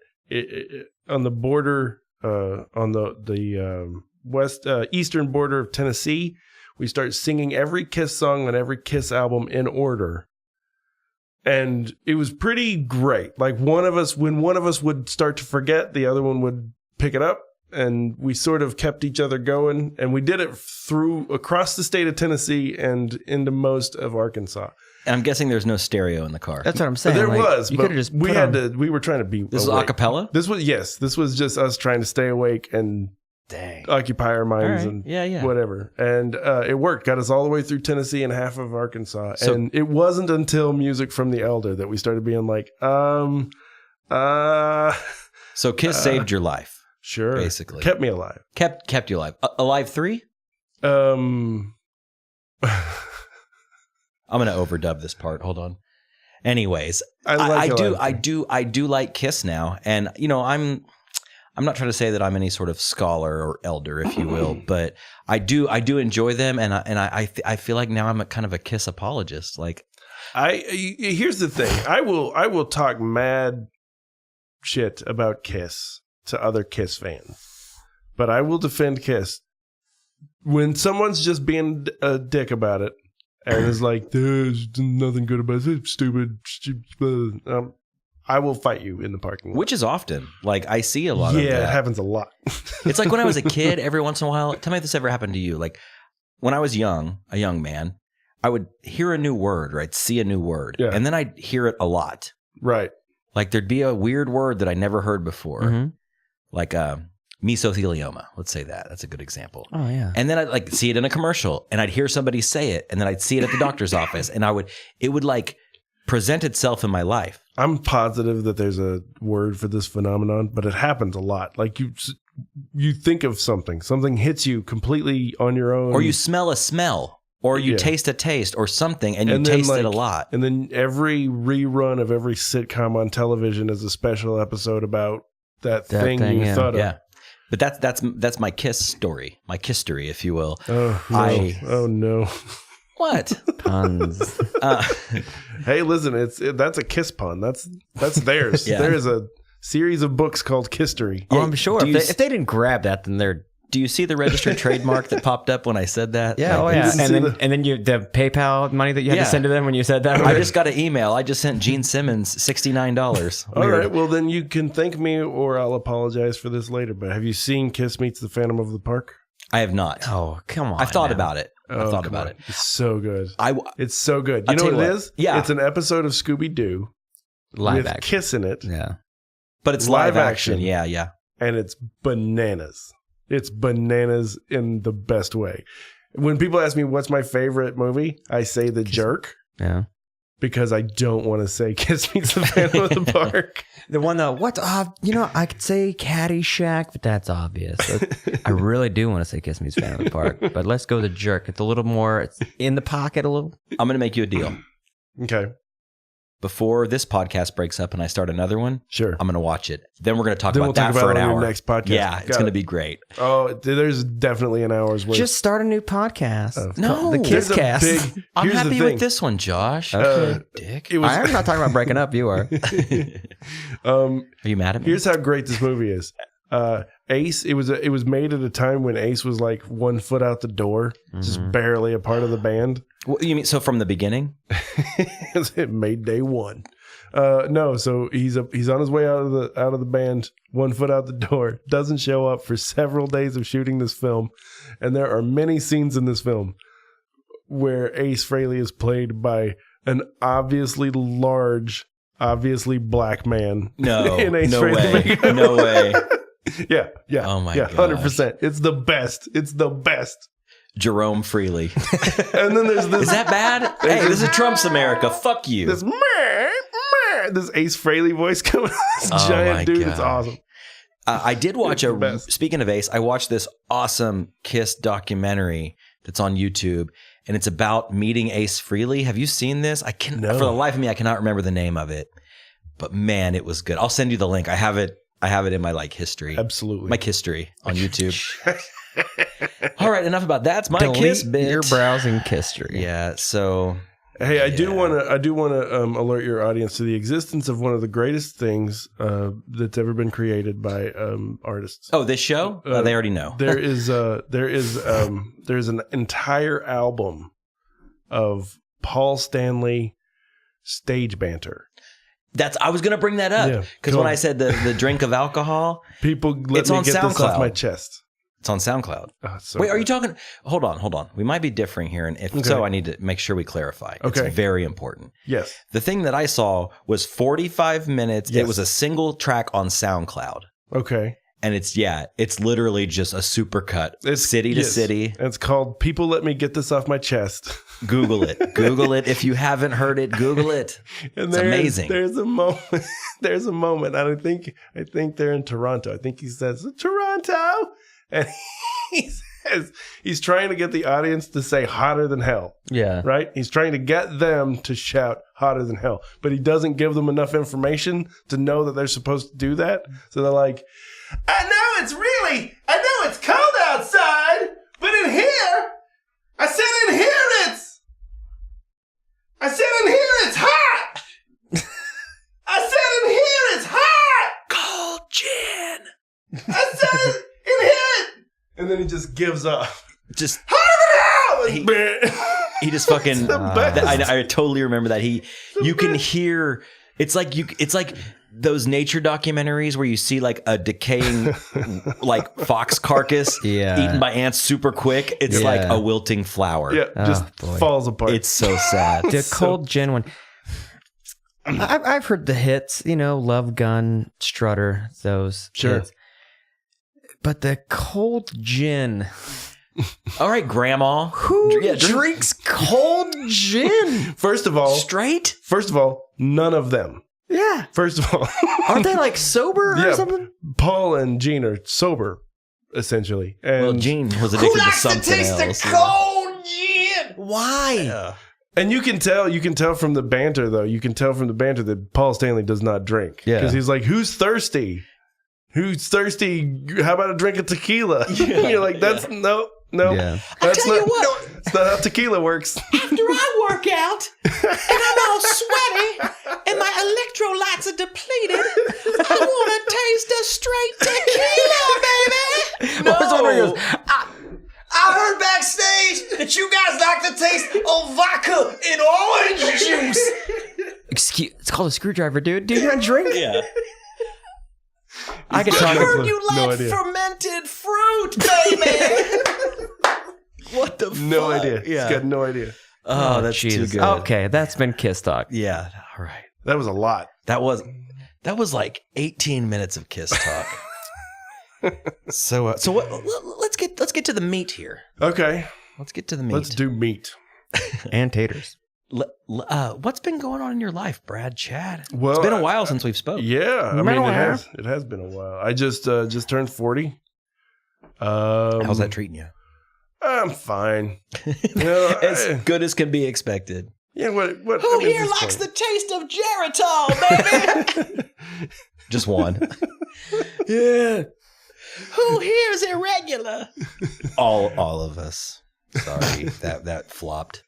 Speaker 1: on the border, on the eastern border of Tennessee. We start singing every Kiss song on every Kiss album in order. And it was pretty great. Like when one of us would start to forget, the other one would pick it up. And we sort of kept each other going. And we did it across the state of Tennessee and into most of Arkansas.
Speaker 3: And I'm guessing there's no stereo in the car.
Speaker 5: That's what I'm saying.
Speaker 1: There
Speaker 5: Like,
Speaker 1: was,
Speaker 5: You
Speaker 1: but
Speaker 5: could have just.
Speaker 1: we were trying to be
Speaker 3: This
Speaker 1: awake.
Speaker 3: is acapella?
Speaker 1: This was just us trying to stay awake and
Speaker 3: Dang.
Speaker 1: occupy our minds
Speaker 3: All right.
Speaker 1: and
Speaker 3: Yeah.
Speaker 1: whatever. And it worked. Got us all the way through Tennessee and half of Arkansas.
Speaker 3: So-
Speaker 1: And it wasn't until Music from the Elder that we started being like,
Speaker 3: So Kiss saved your life.
Speaker 1: sure.
Speaker 3: Basically.
Speaker 1: Kept me alive.
Speaker 3: Kept you alive. Alive 3?
Speaker 1: Um,
Speaker 3: I'm gonna overdub this part. Hold on. Anyways,
Speaker 1: I like
Speaker 3: I
Speaker 1: Alive
Speaker 3: do like Kiss now, and I'm not trying to say that I'm any sort of scholar or elder, if you will, but I do enjoy them, and I feel like now I'm a kind of a Kiss apologist. Like,
Speaker 1: here's the thing. I will talk mad shit about Kiss to other Kiss fans, but I will defend Kiss when someone's just being a dick about it and is like, there's nothing good about it, it's stupid. I will fight you in the parking lot.
Speaker 3: which is often like I see a lot of
Speaker 1: Yeah,
Speaker 3: that.
Speaker 1: it happens a lot.
Speaker 3: It's like when I was a kid, every once in a while. Tell me if this ever happened to you. Like when I was a young man, I would hear a new word or I'd see a new word,
Speaker 1: Yeah.
Speaker 3: and then I'd hear it a lot.
Speaker 1: Right.
Speaker 3: Like there'd be a weird word that I never heard before,
Speaker 5: Mhm.
Speaker 3: like mesothelioma. Let's say that. That's a good example.
Speaker 5: Oh yeah.
Speaker 3: And then I'd like see it in a commercial, and I'd hear somebody say it, and then I'd see it at the doctor's office, and it would like present itself in my life.
Speaker 1: I'm positive that there's a word for this phenomenon, but it happens a lot. Like you think of something hits you completely on your own.
Speaker 3: Or you smell a smell, or you
Speaker 1: Yeah.
Speaker 3: taste a taste, or something, and you
Speaker 1: And then,
Speaker 3: taste it a
Speaker 1: like,
Speaker 3: lot.
Speaker 1: And then every rerun of every sitcom on television is a special episode about that thing you
Speaker 5: yeah.
Speaker 1: thought of.
Speaker 3: Yeah. But that's my Kiss story, my Kiss-tory, if you will.
Speaker 1: Oh no! Oh no!
Speaker 3: What?
Speaker 5: Puns.
Speaker 1: Hey, listen, that's a Kiss pun. That's theirs.
Speaker 3: Yeah.
Speaker 1: There is a series of books called Kisstory.
Speaker 5: Oh, I'm sure.
Speaker 3: do
Speaker 5: If
Speaker 3: you
Speaker 5: they didn't grab that, then they're
Speaker 3: Do you see the registered trademark that popped up when I said that?
Speaker 5: Yeah,
Speaker 3: Like,
Speaker 5: yeah.
Speaker 1: didn't see
Speaker 5: And then the PayPal money that you had
Speaker 3: Yeah.
Speaker 5: to send to them when you said that.
Speaker 3: I just got an email. I just sent Gene Simmons $69.
Speaker 1: All
Speaker 3: Weird.
Speaker 1: right, well then you can thank me or I'll apologize for this later. But have you seen Kiss Meets the Phantom of the Park?
Speaker 3: I have not.
Speaker 5: Oh, come on.
Speaker 3: I've thought
Speaker 5: now.
Speaker 3: about it. I've thought about it.
Speaker 1: It's so good.
Speaker 3: I
Speaker 1: It's so good. You
Speaker 3: I'll
Speaker 1: know
Speaker 3: tell
Speaker 1: what
Speaker 3: you
Speaker 1: it
Speaker 3: what.
Speaker 1: is?
Speaker 3: Yeah.
Speaker 1: It's an episode of Scooby-Doo
Speaker 5: Live
Speaker 1: with
Speaker 5: action.
Speaker 1: Kiss in it,
Speaker 5: Yeah.
Speaker 3: but it's
Speaker 1: Live
Speaker 3: live action.
Speaker 1: action.
Speaker 3: Yeah.
Speaker 1: and it's bananas. It's bananas in the best way. When people ask me what's my favorite movie, I say The Jerk
Speaker 5: Yeah.
Speaker 1: because I don't want to say Kiss Meets the Phantom of the Park.
Speaker 5: The one that, I could say Caddyshack, but that's obvious. I really do want to say Kiss Meets Phantom of the Park, but let's go The Jerk. It's a little more, it's in the pocket a little.
Speaker 3: I'm going to make you a deal.
Speaker 1: Okay,
Speaker 3: Before this podcast breaks up and I start another one,
Speaker 1: sure.
Speaker 3: I'm going to watch it. Then we're going to talk
Speaker 1: Then
Speaker 3: about
Speaker 1: we'll
Speaker 3: that
Speaker 1: talk
Speaker 3: for
Speaker 1: about
Speaker 3: an
Speaker 1: it on your
Speaker 3: hour.
Speaker 1: next podcast.
Speaker 3: Yeah, it's
Speaker 1: Got
Speaker 3: going to
Speaker 1: it.
Speaker 3: be great.
Speaker 1: Oh, there's definitely an hour's worth.
Speaker 5: Just start a new podcast.
Speaker 1: Oh.
Speaker 3: No,
Speaker 5: The
Speaker 1: There's
Speaker 5: Kiss
Speaker 1: a
Speaker 5: Cast.
Speaker 1: big-
Speaker 3: I'm
Speaker 1: here's the
Speaker 3: happy
Speaker 1: thing.
Speaker 3: with this one, Josh.
Speaker 5: Okay.
Speaker 3: Dick.
Speaker 1: It was,
Speaker 5: I'm not talking about breaking up. You are.
Speaker 3: Are you mad at me?
Speaker 1: Here's how great this movie is. Ace, it was made at a time when Ace was like 1 foot out the door, just barely a part of the band.
Speaker 3: What, you mean so from the beginning?
Speaker 1: It made day one. No, so he's on his way out of the band, 1 foot out the door, doesn't show up for several days of shooting this film, and there are many scenes in this film where Ace Frehley is played by an obviously large, obviously black man.
Speaker 3: No,
Speaker 1: in Ace
Speaker 3: no
Speaker 1: Frehley
Speaker 3: way,
Speaker 1: makeup.
Speaker 3: no way.
Speaker 1: Yeah.
Speaker 3: Oh my
Speaker 1: yeah,
Speaker 3: gosh.
Speaker 1: 100%. It's the best. It's the best.
Speaker 3: Jerome Freely.
Speaker 1: And then there's this.
Speaker 3: Is that bad? Hey, this is Trump's America. Fuck you.
Speaker 1: this this Ace Frehley voice coming? This
Speaker 3: Oh my
Speaker 1: giant dude. It's
Speaker 3: God.
Speaker 1: awesome.
Speaker 3: I did watch
Speaker 1: It's the best.
Speaker 3: speaking of Ace, I watched this awesome Kiss documentary that's on YouTube, and it's about meeting Ace Frehley. Have you seen this?
Speaker 1: No.
Speaker 3: For the life of me, I cannot remember the name of it, but man, it was good. I'll send you the link. I have it in my history.
Speaker 1: Absolutely.
Speaker 3: My history on YouTube. All right, enough about that. It's my
Speaker 5: Delete
Speaker 3: Kiss bit.
Speaker 5: your browsing history.
Speaker 3: Yeah, so
Speaker 1: Hey, I do want to alert your audience to the existence of one of the greatest things that's ever been created by artists.
Speaker 3: this show? They already know.
Speaker 1: There's an entire album of Paul Stanley stage banter.
Speaker 3: I was gonna bring that up
Speaker 1: Yeah,
Speaker 3: because
Speaker 1: go
Speaker 3: when
Speaker 1: on.
Speaker 3: I said the drink of alcohol,
Speaker 1: People let
Speaker 3: It's
Speaker 1: me
Speaker 3: on
Speaker 1: get this off
Speaker 3: SoundCloud.
Speaker 1: my chest.
Speaker 3: it's on SoundCloud.
Speaker 1: Oh, it's so
Speaker 3: Wait, are
Speaker 1: good.
Speaker 3: you talking? Hold on. We might be differing here, and if
Speaker 1: Okay.
Speaker 3: so, I need to make sure we clarify.
Speaker 1: Okay.
Speaker 3: It's very important.
Speaker 1: Yes.
Speaker 3: The thing that I saw was 45 minutes.
Speaker 1: Yes.
Speaker 3: It was a single track on SoundCloud,
Speaker 1: Okay.
Speaker 3: and it's literally just a supercut,
Speaker 1: It's
Speaker 3: city to
Speaker 1: yes.
Speaker 3: city.
Speaker 1: And it's called "People Let Me Get This Off My Chest."
Speaker 3: Google it. Google it if you haven't heard it. Google it.
Speaker 1: And
Speaker 3: It's amazing.
Speaker 1: There's a moment. There's a moment. I think they're in Toronto. I think he says Toronto, and he says he's trying to get the audience to say "hotter than hell."
Speaker 5: Yeah.
Speaker 1: Right? He's trying to get them to shout "hotter than hell," but he doesn't give them enough information to know that they're supposed to do that. So they're like, I know it's cold outside, but in here, I said in here it's hot. I said in here it's hot.
Speaker 3: Cold gin.
Speaker 1: I said in here. And then he just gives up.
Speaker 3: Just
Speaker 1: Hotter
Speaker 3: He-
Speaker 1: than hell.
Speaker 3: he just fucking.
Speaker 1: the best.
Speaker 3: I totally remember that. You can hear. It's like those nature documentaries where you see like a decaying like fox carcass
Speaker 5: Yeah.
Speaker 3: eaten by ants super quick. It's
Speaker 5: Yeah.
Speaker 3: like a wilting flower.
Speaker 1: Yeah, just
Speaker 5: Oh, boy.
Speaker 1: falls apart.
Speaker 3: It's so sad.
Speaker 5: The
Speaker 1: So-
Speaker 5: cold gin one. I've heard the hits, Love Gun, Strutter, those
Speaker 1: Sure.
Speaker 5: hits. But the cold gin.
Speaker 3: All right, Grandma.
Speaker 5: Who
Speaker 3: Yeah, drink-
Speaker 5: drinks cold gin?
Speaker 1: First of all, none of them.
Speaker 5: Yeah.
Speaker 1: First of all,
Speaker 5: Aren't they like sober or
Speaker 1: Yeah.
Speaker 5: something?
Speaker 1: Paul and Gene are sober, essentially. And
Speaker 3: Well, Gene was addicted to something else.
Speaker 4: cold gin?
Speaker 5: Why?
Speaker 1: And you can tell from the banter, though. You can tell from the banter that Paul Stanley does not drink.
Speaker 5: Yeah.
Speaker 1: Because he's like, who's thirsty? Who's thirsty? How about a drink of tequila? You're like, that's no.
Speaker 5: Yeah.
Speaker 1: That's
Speaker 3: tell you
Speaker 1: not,
Speaker 3: what.
Speaker 1: it's not how tequila works.
Speaker 6: After I work out and I'm all sweaty and my electrolytes are depleted, I want to taste a straight tequila, baby.
Speaker 5: What was the where he goes, I heard backstage that you guys like the taste of vodka and orange juice. Excuse, it's called a screwdriver, dude. Do you not drink?
Speaker 3: Yeah.
Speaker 5: I can
Speaker 6: I
Speaker 5: talk.
Speaker 6: heard you
Speaker 1: No
Speaker 6: like
Speaker 1: idea.
Speaker 6: fermented fruit, baby.
Speaker 3: What the fuck?
Speaker 1: No idea.
Speaker 3: Yeah.
Speaker 1: He's got no idea.
Speaker 3: Oh, that's
Speaker 5: Jesus.
Speaker 3: too good.
Speaker 5: Okay, that's been Kiss Talk.
Speaker 3: Yeah. All right.
Speaker 1: That was a lot.
Speaker 3: That was like 18 minutes of Kiss Talk. So what, let's get to the meat here.
Speaker 1: Okay.
Speaker 3: Let's get to the meat.
Speaker 1: Let's do meat.
Speaker 5: And taters.
Speaker 3: What's been going on in your life, BradChad?
Speaker 1: Well,
Speaker 3: It's been a while since we've spoken.
Speaker 1: Yeah. I
Speaker 5: Been
Speaker 1: mean,
Speaker 5: a while.
Speaker 1: it has been a while. I just turned 40.
Speaker 3: How's that treating you?
Speaker 1: I'm fine. You know,
Speaker 3: As good as can be expected.
Speaker 1: yeah. What?
Speaker 6: Who
Speaker 1: I mean,
Speaker 6: here
Speaker 1: at this
Speaker 6: likes
Speaker 1: point-
Speaker 6: the taste of Geritol, baby?
Speaker 3: Just one.
Speaker 5: Yeah.
Speaker 6: Who here is irregular?
Speaker 3: all of us. Sorry, that flopped.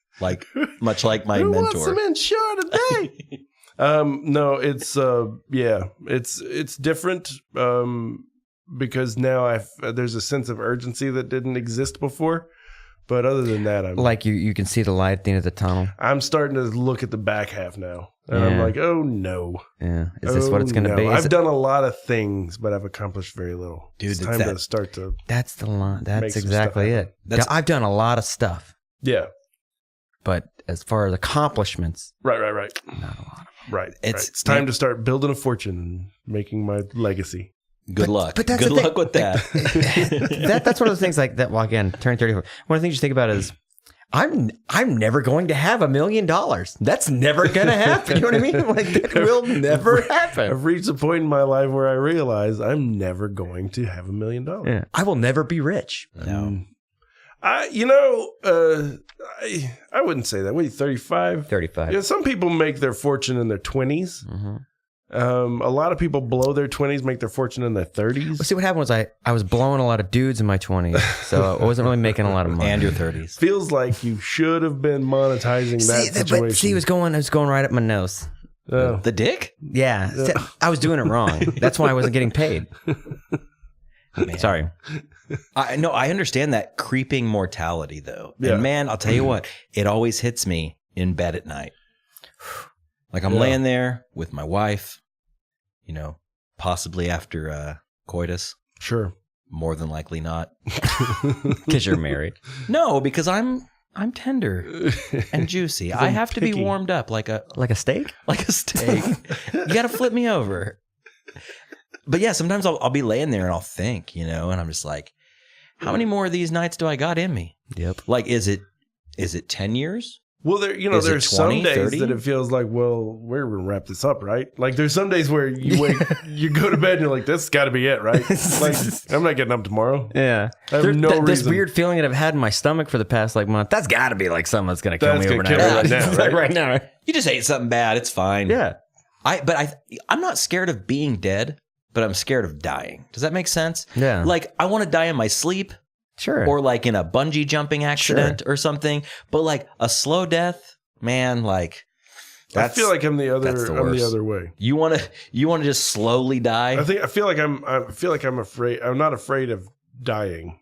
Speaker 3: Much like my
Speaker 1: Who
Speaker 3: mentor.
Speaker 1: wants some insure today? No, it's it's different because now there's a sense of urgency that didn't exist before. But other than that,
Speaker 5: Like you can see the light at the end of the tunnel.
Speaker 1: I'm starting to look at the back half now. And I'm
Speaker 5: Yeah.
Speaker 1: like, oh no.
Speaker 5: Yeah. Is this what it's going to
Speaker 1: no.
Speaker 5: be? Is
Speaker 1: I've
Speaker 5: it-
Speaker 1: done a lot of things, but I've accomplished very little.
Speaker 3: Dude,
Speaker 1: it's
Speaker 3: it's
Speaker 1: time
Speaker 3: that-
Speaker 1: to start to
Speaker 5: That's the line.
Speaker 1: Make
Speaker 5: That's
Speaker 1: some
Speaker 5: exactly
Speaker 1: stuff
Speaker 5: it. I've done a lot of stuff,
Speaker 1: yeah.
Speaker 5: but as far as accomplishments,
Speaker 1: Right.
Speaker 5: not a lot.
Speaker 1: Right.
Speaker 3: It's-
Speaker 1: It's time to start building a fortune and making my legacy.
Speaker 3: Good luck.
Speaker 5: but that's
Speaker 3: Good
Speaker 5: the thing.
Speaker 3: luck with that.
Speaker 5: That's one of the things like that. Well, again, turning 34. One of the things you think about is, I'm never going to have $1 million. That's never going to happen. You know what I mean? Like that will never happen.
Speaker 1: I've reached a point in my life where I realize I'm never going to have $1 million.
Speaker 5: Yeah. I will never be rich.
Speaker 3: No.
Speaker 1: I wouldn't say that. What are you, 35?
Speaker 5: 35.
Speaker 1: Yeah, some people make their fortune in their 20s.
Speaker 5: Mm-hmm.
Speaker 1: A lot of people below their 20s make their fortune in their 30s.
Speaker 5: Well, see, what happened was I was blowing a lot of dudes in my 20s, so I wasn't really making a lot of money.
Speaker 3: And your 30s.
Speaker 1: Feels like you should have been monetizing that situation.
Speaker 5: But see, it was going right up my nose.
Speaker 1: Oh.
Speaker 3: The dick?
Speaker 5: Yeah, see, I was doing it wrong. That's why I wasn't getting paid.
Speaker 3: Man.
Speaker 5: Sorry.
Speaker 3: I understand that creeping mortality though.
Speaker 1: Yeah.
Speaker 3: And man, I'll tell you what, it always hits me in bed at night. Like I'm
Speaker 1: Yeah.
Speaker 3: laying there with my wife, possibly after coitus.
Speaker 1: Sure.
Speaker 3: More than likely not.
Speaker 5: Because you're married.
Speaker 3: No, because I'm tender and juicy. I have to be
Speaker 1: picky.
Speaker 3: warmed up like a
Speaker 5: Like a steak?
Speaker 3: steak. You got to flip me over. But yeah, sometimes I'll be laying there and I'll think, and I'm just like, how many more of these nights do I got in me?
Speaker 5: Yep.
Speaker 3: Like, is it 10 years?
Speaker 1: Well, is
Speaker 3: it
Speaker 1: there's
Speaker 3: 20,
Speaker 1: some days
Speaker 3: 30?
Speaker 1: that it feels like, well, we're going to wrap this up, right? Like there's some days where you you go to bed and you're like, this has got to be it, right? Like, I'm not getting up tomorrow.
Speaker 5: Yeah.
Speaker 1: I have no
Speaker 5: This
Speaker 1: reason.
Speaker 5: weird feeling that I've had in my stomach for the past month, that's got to be like something that's going to kill
Speaker 1: That's
Speaker 5: me
Speaker 1: gonna
Speaker 5: overnight.
Speaker 1: kill me right now,
Speaker 5: Like
Speaker 1: right?
Speaker 5: right now. Right?
Speaker 3: You just ate something bad. It's fine.
Speaker 5: Yeah.
Speaker 3: I'm not scared of being dead, but I'm scared of dying. Does that make sense?
Speaker 5: Yeah.
Speaker 3: Like, I want to die in my sleep
Speaker 5: Sure.
Speaker 3: or like in a bungee jumping accident or something. But like a slow death, man, like
Speaker 1: I feel like I'm the
Speaker 3: that's the
Speaker 1: other
Speaker 3: worst.
Speaker 1: way.
Speaker 3: you want to just slowly die.
Speaker 1: I feel like I'm afraid. I'm not afraid of dying,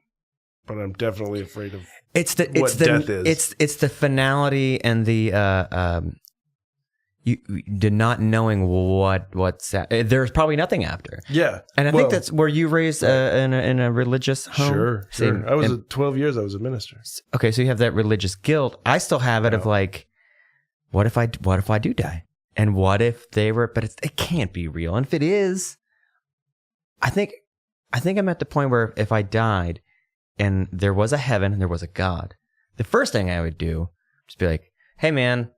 Speaker 1: but I'm definitely afraid of
Speaker 5: It's the
Speaker 1: death is.
Speaker 5: It's the finality and the not knowing what's there's probably nothing after.
Speaker 1: Yeah.
Speaker 5: And I
Speaker 1: Well,
Speaker 5: think that's where you raised in a religious home.
Speaker 1: Sure.
Speaker 5: Same-
Speaker 1: I was
Speaker 5: and-
Speaker 1: 12 years. I was a minister.
Speaker 5: okay, so you have that religious guilt. I still have it of like, what if I do die? And what if they were? But it can't be real. And if it is, I think I'm at the point where if I died and there was a heaven and there was a God, the first thing I would do is be like, hey man,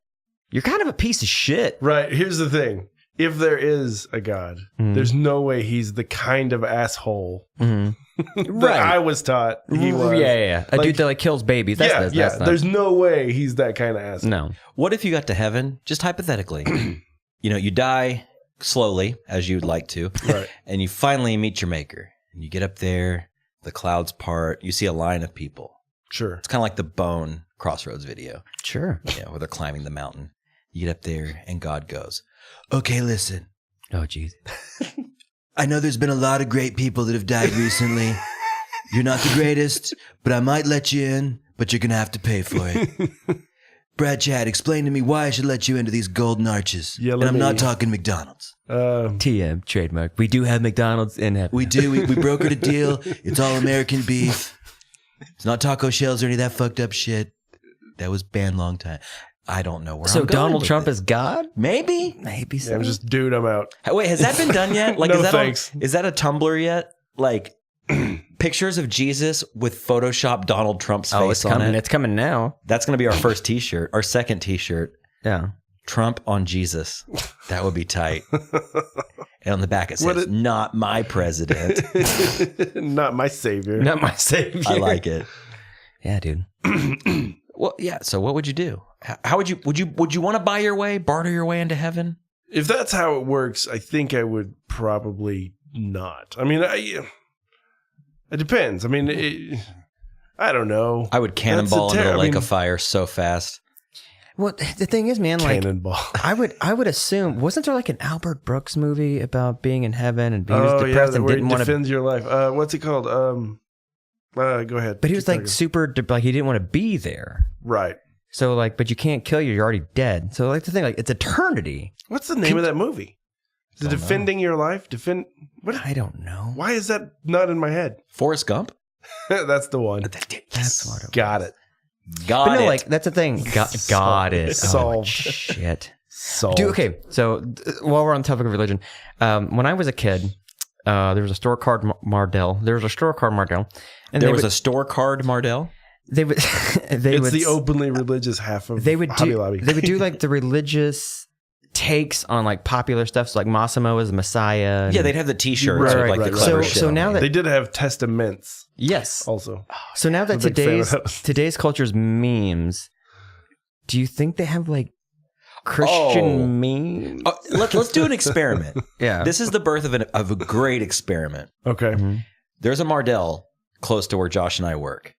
Speaker 5: you're kind of a piece of shit.
Speaker 1: Right. Here's the thing. If there is a God, there's no way he's the kind of asshole
Speaker 5: Mm-hmm.
Speaker 1: that I was taught he was.
Speaker 5: Yeah. A
Speaker 1: Like-
Speaker 5: dude that like kills babies. That's
Speaker 1: yeah.
Speaker 5: that's not,
Speaker 1: There's no way he's that kind of asshole.
Speaker 5: no.
Speaker 3: What if you got to heaven, just hypothetically? You die slowly, as you'd like to,
Speaker 1: Right.
Speaker 3: and you finally meet your maker. And you get up there, the clouds part, you see a line of people.
Speaker 1: Sure.
Speaker 3: It's kind of like the Bone Crossroads video,
Speaker 5: Sure.
Speaker 3: where they're climbing the mountain. You get up there, and God goes, okay, listen.
Speaker 5: Oh, jeez.
Speaker 3: I know there's been a lot of great people that have died recently, You're not the greatest, but I might let you in, but you're going to have to pay for it. BradChad, explain to me why I should let you into these golden arches.
Speaker 1: Yeah,
Speaker 3: and I'm not talking McDonald's.
Speaker 5: TM trademark. We do have McDonald's in heaven.
Speaker 3: We do. We brokered a deal. It's all American beef. It's not taco shells or any of that fucked up shit. That was banned long time. I don't know where
Speaker 5: So
Speaker 3: I'm going
Speaker 5: Donald
Speaker 3: with
Speaker 5: Trump
Speaker 3: it.
Speaker 5: is God?
Speaker 3: Maybe.
Speaker 5: Maybe so.
Speaker 1: Yeah, I'm just, dude, I'm out.
Speaker 3: Wait, has that been done yet? Like,
Speaker 1: No,
Speaker 3: is that
Speaker 1: thanks.
Speaker 3: is that a Tumblr yet? Like pictures of Jesus with Photoshop Donald Trump's face
Speaker 5: it's
Speaker 3: on
Speaker 5: coming.
Speaker 3: it.
Speaker 5: It's coming now.
Speaker 3: That's going to be our first T-shirt, our second T-shirt.
Speaker 5: Yeah.
Speaker 3: Trump on Jesus. That would be tight. And on the back it says, "Not my president."
Speaker 1: Not my savior.
Speaker 5: Not my savior.
Speaker 3: I like it.
Speaker 5: Yeah, dude.
Speaker 3: Well, yeah. So what would you do? How would you want to buy your way, barter your way into heaven?
Speaker 1: If that's how it works, I think I would probably not. I mean, it depends. I mean, I don't know.
Speaker 3: I would cannonball into a lake
Speaker 1: I mean,
Speaker 3: of fire so fast.
Speaker 5: Well, the thing is, man, like
Speaker 1: Cannonball.
Speaker 5: I would assume, wasn't there like an Albert Brooks movie about being in heaven and being
Speaker 1: Oh
Speaker 5: depressed
Speaker 1: yeah,
Speaker 5: and
Speaker 1: where
Speaker 5: didn't
Speaker 1: he
Speaker 5: want to?
Speaker 1: defends your life. What's it called? Go ahead.
Speaker 5: But he was
Speaker 1: Keep
Speaker 5: like
Speaker 1: talking.
Speaker 5: super, like he didn't want to be there.
Speaker 1: Right.
Speaker 5: So like, but you can't kill you. You're already dead. So like the thing, like it's eternity.
Speaker 1: What's the name of that movie? Is it Defending Your Life? What?
Speaker 5: I don't know.
Speaker 1: Why is that not in my head?
Speaker 3: Forrest Gump.
Speaker 1: That's the one.
Speaker 5: That's what it
Speaker 1: Got it.
Speaker 3: Got
Speaker 5: But no,
Speaker 3: it.
Speaker 5: like that's the thing. Got it.
Speaker 1: Solved.
Speaker 5: Oh, shit.
Speaker 1: Solved.
Speaker 5: Dude, okay. So while we're on the topic of religion, when I was a kid, there was a store called Mardell. There was a store called Mardell, and
Speaker 3: there was a store card, Mardell.
Speaker 5: They would.
Speaker 1: It's the openly religious half of
Speaker 5: They would
Speaker 1: Hobby
Speaker 5: do.
Speaker 1: Lobby.
Speaker 5: They would do like the religious takes on like popular stuff. So like Massimo is the Messiah. and-
Speaker 3: Yeah, they'd have the T-shirts
Speaker 1: Right,
Speaker 3: with like
Speaker 1: right,
Speaker 3: the
Speaker 1: right.
Speaker 3: clever
Speaker 5: So-
Speaker 3: shit.
Speaker 5: so
Speaker 3: on
Speaker 5: now
Speaker 3: it.
Speaker 5: that-
Speaker 1: They did have testaments
Speaker 5: yes.
Speaker 1: also.
Speaker 5: So now that
Speaker 1: I'm a big fan of those.
Speaker 5: today's culture's memes, do you think they have like Christian memes?
Speaker 3: Oh, let's do an experiment.
Speaker 5: Yeah.
Speaker 3: This is the birth of a great experiment.
Speaker 1: Okay.
Speaker 5: Mm-hmm.
Speaker 3: There's a Mardell close to where Josh and I work.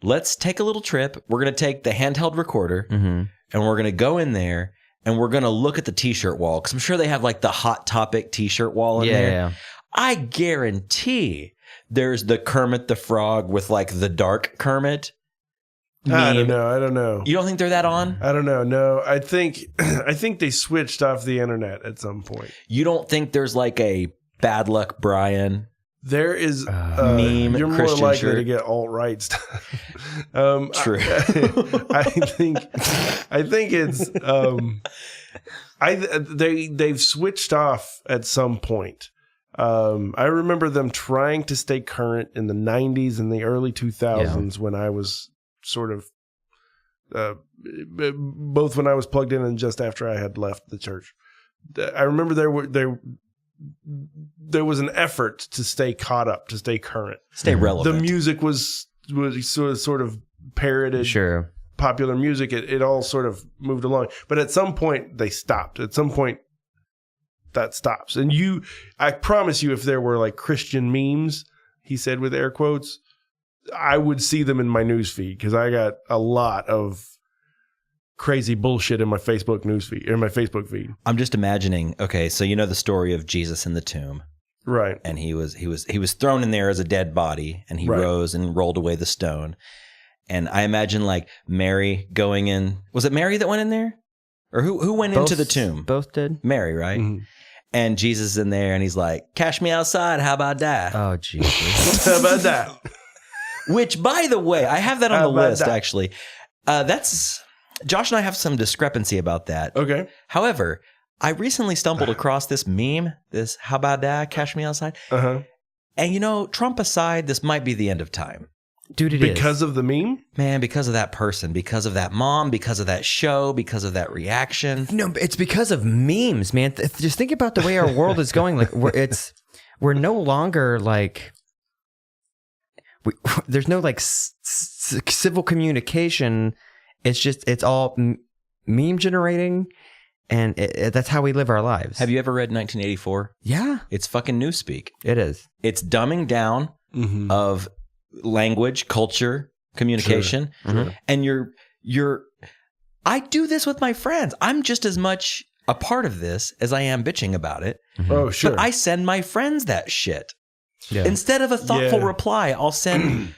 Speaker 3: Let's take a little trip. We're going to take the handheld recorder
Speaker 5: Mm-hmm.
Speaker 3: and we're going to go in there and we're going to look at the T-shirt wall because I'm sure they have like the Hot Topic T-shirt wall in there.
Speaker 5: Yeah.
Speaker 3: I guarantee there's the Kermit the Frog with like the dark Kermit.
Speaker 1: I
Speaker 3: meme.
Speaker 1: don't know.
Speaker 3: You don't think they're that on?
Speaker 1: I don't know. No, I think they switched off the internet at some point.
Speaker 3: You don't think there's like a Bad Luck Brian?
Speaker 1: There is
Speaker 3: meme
Speaker 1: You're more
Speaker 3: Christian
Speaker 1: likely
Speaker 3: shirt.
Speaker 1: to get alt-right stuff.
Speaker 3: True.
Speaker 1: I think it's they've switched off at some point. I remember them trying to stay current in the 90s and the early 2000s when I was sort of both when I was plugged in and just after I had left the church. I remember there was an effort to stay caught up, to stay current.
Speaker 3: Stay relevant.
Speaker 1: The music was sort of parroted
Speaker 5: Sure.
Speaker 1: popular music. It all sort of moved along. But at some point they stopped. At some point that stops. And I promise you, if there were like Christian memes, he said with air quotes, I would see them in my news feed because I got a lot of crazy bullshit in my Facebook news feed or my Facebook feed.
Speaker 3: I'm just imagining. Okay, so you know the story of Jesus in the tomb,
Speaker 1: Right.
Speaker 3: and he was thrown in there as a dead body, and he
Speaker 1: Right.
Speaker 3: rose and rolled away the stone. And I imagine like Mary going in. Was it Mary that went in there, or who went into the tomb?
Speaker 5: Both did.
Speaker 3: Mary, right?
Speaker 1: Mhm.
Speaker 3: And Jesus is in there, and he's like, "Cash me outside. How about that?"
Speaker 5: Oh Jesus.
Speaker 1: How about that?
Speaker 3: Which, by the way, I have that on
Speaker 1: How
Speaker 3: the
Speaker 1: about
Speaker 3: list.
Speaker 1: that?
Speaker 3: Actually, that's Josh and I have some discrepancy about that.
Speaker 1: Okay.
Speaker 3: However, I recently stumbled across this meme, this "How about that? Cash me outside."
Speaker 1: Uh-huh.
Speaker 3: And you know, Trump aside, this might be the end of time.
Speaker 5: Dude, it is.
Speaker 1: Because of the meme?
Speaker 3: Man, because of that person, because of that mom, because of that show, because of that reaction.
Speaker 5: No, it's because of memes, man. Just think about the way our world is going. Like, we're no longer like, there's no like civil communication. It's all meme generating, and that's how we live our lives.
Speaker 3: Have you ever read 1984?
Speaker 5: Yeah,
Speaker 3: It's fucking newspeak.
Speaker 5: it is.
Speaker 3: It's dumbing down
Speaker 1: Mm-hmm.
Speaker 3: of language, culture, communication.
Speaker 5: Sure.
Speaker 3: And I do this with my friends. I'm just as much a part of this as I am bitching about it.
Speaker 1: Oh, sure.
Speaker 3: But I send my friends that shit.
Speaker 5: Yeah.
Speaker 3: Instead of a thoughtful
Speaker 1: Yeah.
Speaker 3: reply, I'll send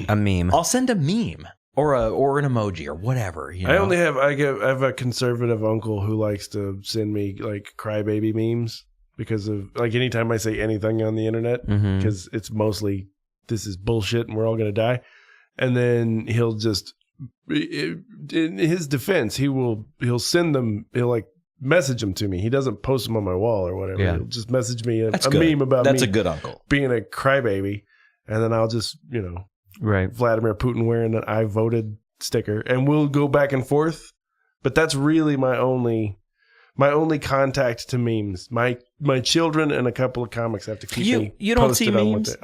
Speaker 5: A meme.
Speaker 3: I'll send a meme or an emoji or whatever. You know?
Speaker 1: I have a conservative uncle who likes to send me like crybaby memes because of like anytime I say anything on the internet
Speaker 5: Mhm.
Speaker 1: because it's mostly this is bullshit and we're all gonna die, and then he'll just in his defense he'll send them, he'll like message them to me. He doesn't post them on my wall or whatever.
Speaker 5: Yeah.
Speaker 1: He'll just message me a
Speaker 3: That's good.
Speaker 1: meme about
Speaker 3: That's
Speaker 1: me
Speaker 3: a good uncle.
Speaker 1: being a crybaby, and then I'll just
Speaker 5: Right.
Speaker 1: Vladimir Putin wearing an I voted sticker, and we'll go back and forth. But that's really my only contact to memes. My children and a couple of comics have to keep me
Speaker 3: You don't see
Speaker 1: posted on what
Speaker 3: memes.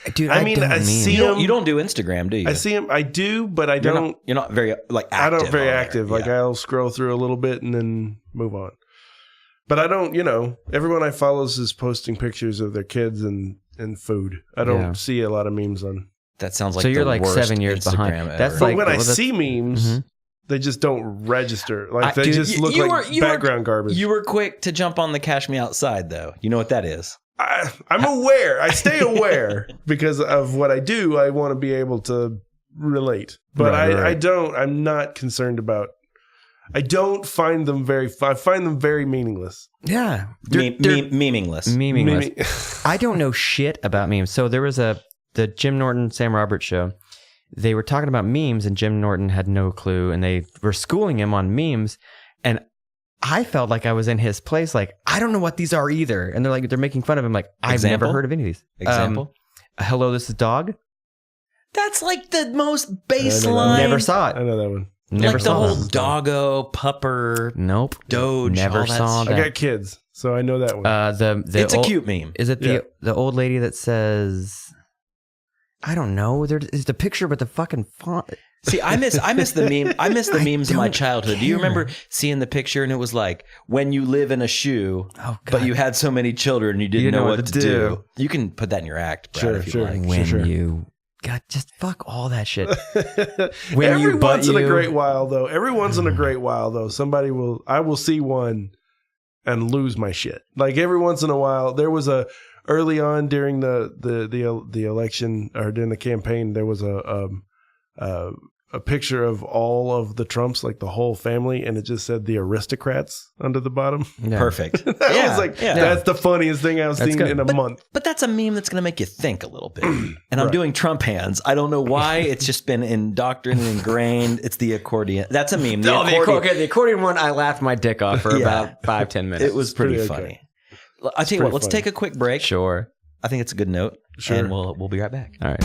Speaker 1: they-
Speaker 5: Dude,
Speaker 1: I mean,
Speaker 5: don't
Speaker 1: I
Speaker 5: meme.
Speaker 1: see
Speaker 3: You don't do Instagram, do you?
Speaker 1: I see them. I do, but I don't.
Speaker 3: You're not very like
Speaker 1: I
Speaker 3: active.
Speaker 1: don't very
Speaker 3: on there.
Speaker 1: active. Like
Speaker 3: Yeah.
Speaker 1: I'll scroll through a little bit and then move on. But I don't. Everyone I follow is posting pictures of their kids and food. I don't
Speaker 5: Yeah.
Speaker 1: see a lot of memes on.
Speaker 3: That sounds like
Speaker 5: So you're
Speaker 3: the
Speaker 5: like
Speaker 3: worst
Speaker 5: 7 years
Speaker 3: Instagram
Speaker 5: behind.
Speaker 3: ever.
Speaker 5: That's
Speaker 1: But
Speaker 5: like
Speaker 1: when I
Speaker 5: well, that's-
Speaker 1: see memes,
Speaker 5: Mhm.
Speaker 1: they just don't register. Like they
Speaker 5: dude,
Speaker 1: just look
Speaker 3: you
Speaker 1: like
Speaker 3: were-
Speaker 1: background garbage.
Speaker 3: You were quick to jump on the Cash Me Outside, though. You know what that is?
Speaker 1: I'm aware. I stay aware because of what I do. I want to be able to relate, but
Speaker 5: Right.
Speaker 1: I don't. I'm not concerned about. I don't find them I find them very meaningless.
Speaker 5: Yeah.
Speaker 3: Meaningless.
Speaker 5: Meaningless. I don't know shit about memes. So there was the Jim Norton, Sam Roberts show. They were talking about memes and Jim Norton had no clue and they were schooling him on memes. And I felt like I was in his place. Like, I don't know what these are either. And they're making fun of him. Like, I've
Speaker 3: Example?
Speaker 5: never heard of any of these.
Speaker 3: Example?
Speaker 5: Hello, this is Dog.
Speaker 3: That's like the most baseline.
Speaker 5: Never saw
Speaker 1: I
Speaker 5: it.
Speaker 1: know that one.
Speaker 5: Never
Speaker 3: like the
Speaker 5: saw
Speaker 3: whole
Speaker 5: it.
Speaker 3: doggo, pupper,
Speaker 5: Nope.
Speaker 3: Doge.
Speaker 5: Never
Speaker 3: all that
Speaker 5: saw
Speaker 3: stuff.
Speaker 1: I
Speaker 5: that.
Speaker 1: got kids, so I know that one.
Speaker 5: The
Speaker 3: It's a
Speaker 5: old-
Speaker 3: cute meme.
Speaker 5: Is it
Speaker 1: Yeah.
Speaker 5: the old lady that says, I don't know. There is the picture with the fucking font.
Speaker 3: See, I miss the meme. I miss the memes of my
Speaker 5: don't
Speaker 3: childhood. Do you
Speaker 5: care.
Speaker 3: remember seeing the picture and it was like when you live in a shoe,
Speaker 5: Oh,
Speaker 3: but you had so many children you didn't know what to do.
Speaker 5: do.
Speaker 3: You can put that in your act, Brad,
Speaker 1: Sure,
Speaker 3: if you
Speaker 1: sure.
Speaker 3: like.
Speaker 5: When
Speaker 1: Sure.
Speaker 5: you God, just fuck all that shit.
Speaker 1: Every
Speaker 5: you butt
Speaker 1: once in a
Speaker 5: you-
Speaker 1: great while, though. Every once in a great while, though, I will see one and lose my shit. Like every once in a while, there was early on during the election or during the campaign, there was a picture of all of the Trumps, like the whole family, and it just said the aristocrats under the bottom.
Speaker 5: Yeah.
Speaker 3: Perfect.
Speaker 1: That
Speaker 3: Yeah,
Speaker 1: was like,
Speaker 3: yeah.
Speaker 1: that's the funniest thing I've
Speaker 5: That's
Speaker 1: seen
Speaker 5: good.
Speaker 1: in a month.
Speaker 3: But that's a meme that's going to make you think a little bit. And I'm
Speaker 1: Right.
Speaker 3: doing Trump hands. I don't know why. It's just been indoctrinated and ingrained. It's the accordion. That's a meme.
Speaker 5: The accordion one, I laughed my dick off for
Speaker 3: Yeah.
Speaker 5: about 5-10 minutes.
Speaker 3: It was pretty
Speaker 1: pretty
Speaker 3: funny.
Speaker 1: okay.
Speaker 3: I'll tell you what,
Speaker 1: pretty
Speaker 3: let's
Speaker 1: funny.
Speaker 3: take a quick break.
Speaker 5: Sure.
Speaker 3: I think it's a good note.
Speaker 1: Sure.
Speaker 3: And we'll be right back.
Speaker 5: All right.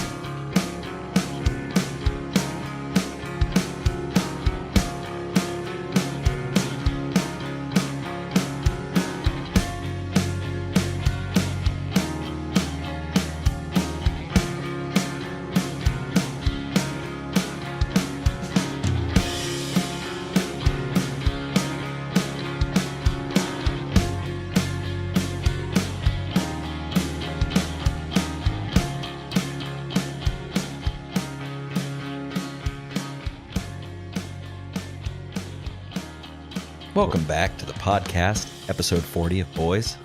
Speaker 3: Welcome back to the podcast, episode 40 of Boys.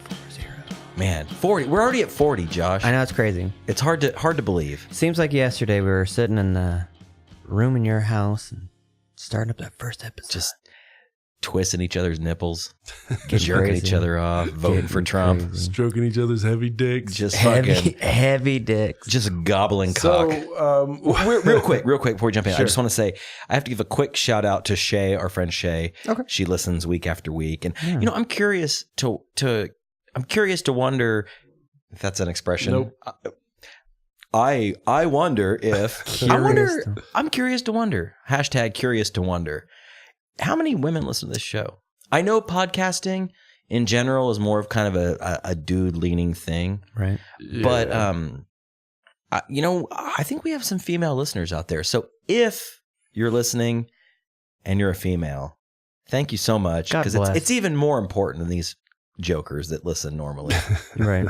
Speaker 3: Man, 40. We're already at 40, Josh.
Speaker 5: I know it's crazy.
Speaker 3: It's hard to believe.
Speaker 5: Seems like yesterday we were sitting in the room in your house and starting up that first episode.
Speaker 3: Just twisting each other's nipples,
Speaker 5: Getting
Speaker 3: jerking
Speaker 5: crazy.
Speaker 3: each other off, voting
Speaker 5: Getting
Speaker 3: for Trump,
Speaker 5: crazy.
Speaker 1: Stroking each other's heavy dicks.
Speaker 3: just fucking,
Speaker 5: heavy dicks.
Speaker 3: just gobbling cock.
Speaker 1: So,
Speaker 3: real quick before we jump in, I
Speaker 1: Sure.
Speaker 3: just want to say I have to give a quick shout out to Shay, our friend Shay.
Speaker 5: Okay.
Speaker 3: She listens week after week, and you know, I'm curious to wonder if that's an expression.
Speaker 1: Nope.
Speaker 3: I wonder if I'm curious to wonder. Hashtag curious to wonder. How many women listen to this show? I know podcasting in general is more of kind of a dude leaning thing,
Speaker 5: Right.
Speaker 3: but you know, I think we have some female listeners out there. So if you're listening and you're a female, thank you so much,
Speaker 5: God
Speaker 3: because
Speaker 5: bless.
Speaker 3: it's even more important than these jokers that listen normally.
Speaker 5: Right.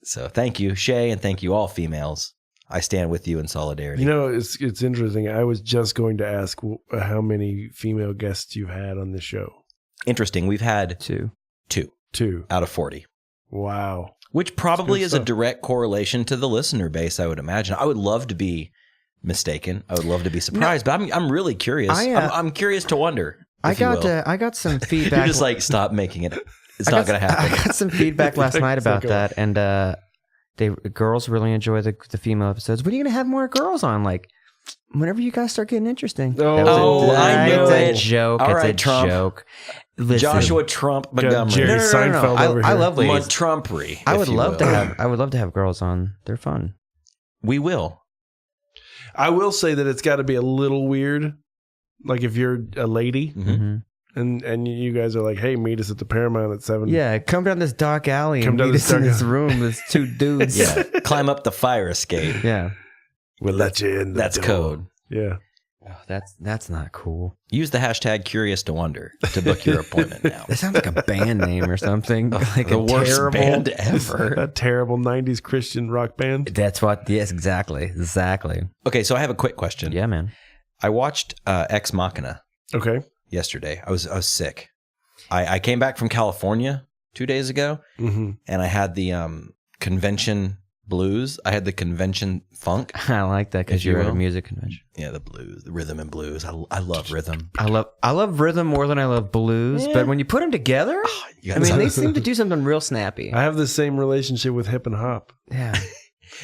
Speaker 3: So thank you, Shay, and thank you all females. I stand with you in solidarity.
Speaker 1: You know, it's interesting. I was just going to ask how many female guests you've had on this show.
Speaker 3: Interesting. We've had
Speaker 5: Two.
Speaker 3: two
Speaker 1: Two.
Speaker 3: out of 40.
Speaker 1: Wow.
Speaker 3: Which probably is a
Speaker 1: stuff.
Speaker 3: direct correlation to the listener base, I would imagine. I would love to be mistaken. I would love to be surprised, but I'm really curious. I'm curious to wonder.
Speaker 5: I
Speaker 3: if you will.
Speaker 5: got some feedback.
Speaker 3: You're just like, stop making it. It's not going to happen.
Speaker 5: I got some feedback last night about that, and girls really enjoy the female episodes. When are you going to have more girls on? Like, whenever you guys start getting interesting.
Speaker 3: Oh, I know
Speaker 5: it's
Speaker 3: it.
Speaker 5: a joke.
Speaker 3: All
Speaker 5: It's
Speaker 3: right,
Speaker 5: a
Speaker 3: Trump.
Speaker 5: joke. Listen,
Speaker 3: Joshua Trump Montgomery.
Speaker 1: Jerry Seinfeld over
Speaker 5: I
Speaker 1: here.
Speaker 5: love ladies.
Speaker 3: Trumpery.
Speaker 5: I would love to have girls on. They're fun.
Speaker 3: We will.
Speaker 1: I will say that it's got to be a little weird. Like if you're a lady and you guys are like, hey, meet us at the Paramount at 7.
Speaker 5: Yeah, come down this dark alley
Speaker 1: Come
Speaker 5: and
Speaker 1: down
Speaker 5: meet
Speaker 1: this
Speaker 5: us in
Speaker 1: dark
Speaker 5: this room. There's 2 dudes.
Speaker 3: Yeah. Climb up the fire escape.
Speaker 5: Yeah.
Speaker 1: We'll let you in.
Speaker 3: That's code.
Speaker 1: Yeah.
Speaker 5: Oh, that's not cool.
Speaker 3: Use the hashtag curious to wonder to book your appointment now.
Speaker 5: That sounds like a band name or something. Like
Speaker 3: The
Speaker 5: a
Speaker 3: worst
Speaker 5: terrible
Speaker 3: band ever.
Speaker 1: That terrible 90s Christian rock band.
Speaker 5: That's what. Yes, exactly.
Speaker 3: Okay, so I have a quick question.
Speaker 5: Yeah, man.
Speaker 3: I watched Ex Machina
Speaker 1: Okay.
Speaker 3: yesterday. I was sick. I came back from California 2 days ago, and I had the convention blues. I had the convention funk.
Speaker 5: I like that because
Speaker 3: If you
Speaker 5: you're at a
Speaker 3: will.
Speaker 5: music convention.
Speaker 3: Yeah, the blues, the rhythm and blues. I love rhythm.
Speaker 5: I love rhythm more than I love blues, but when you put them together,
Speaker 3: You
Speaker 5: I
Speaker 3: got
Speaker 5: mean,
Speaker 3: some-
Speaker 5: they seem to do something real snappy.
Speaker 1: I have the same relationship with hip and hop.
Speaker 5: Yeah.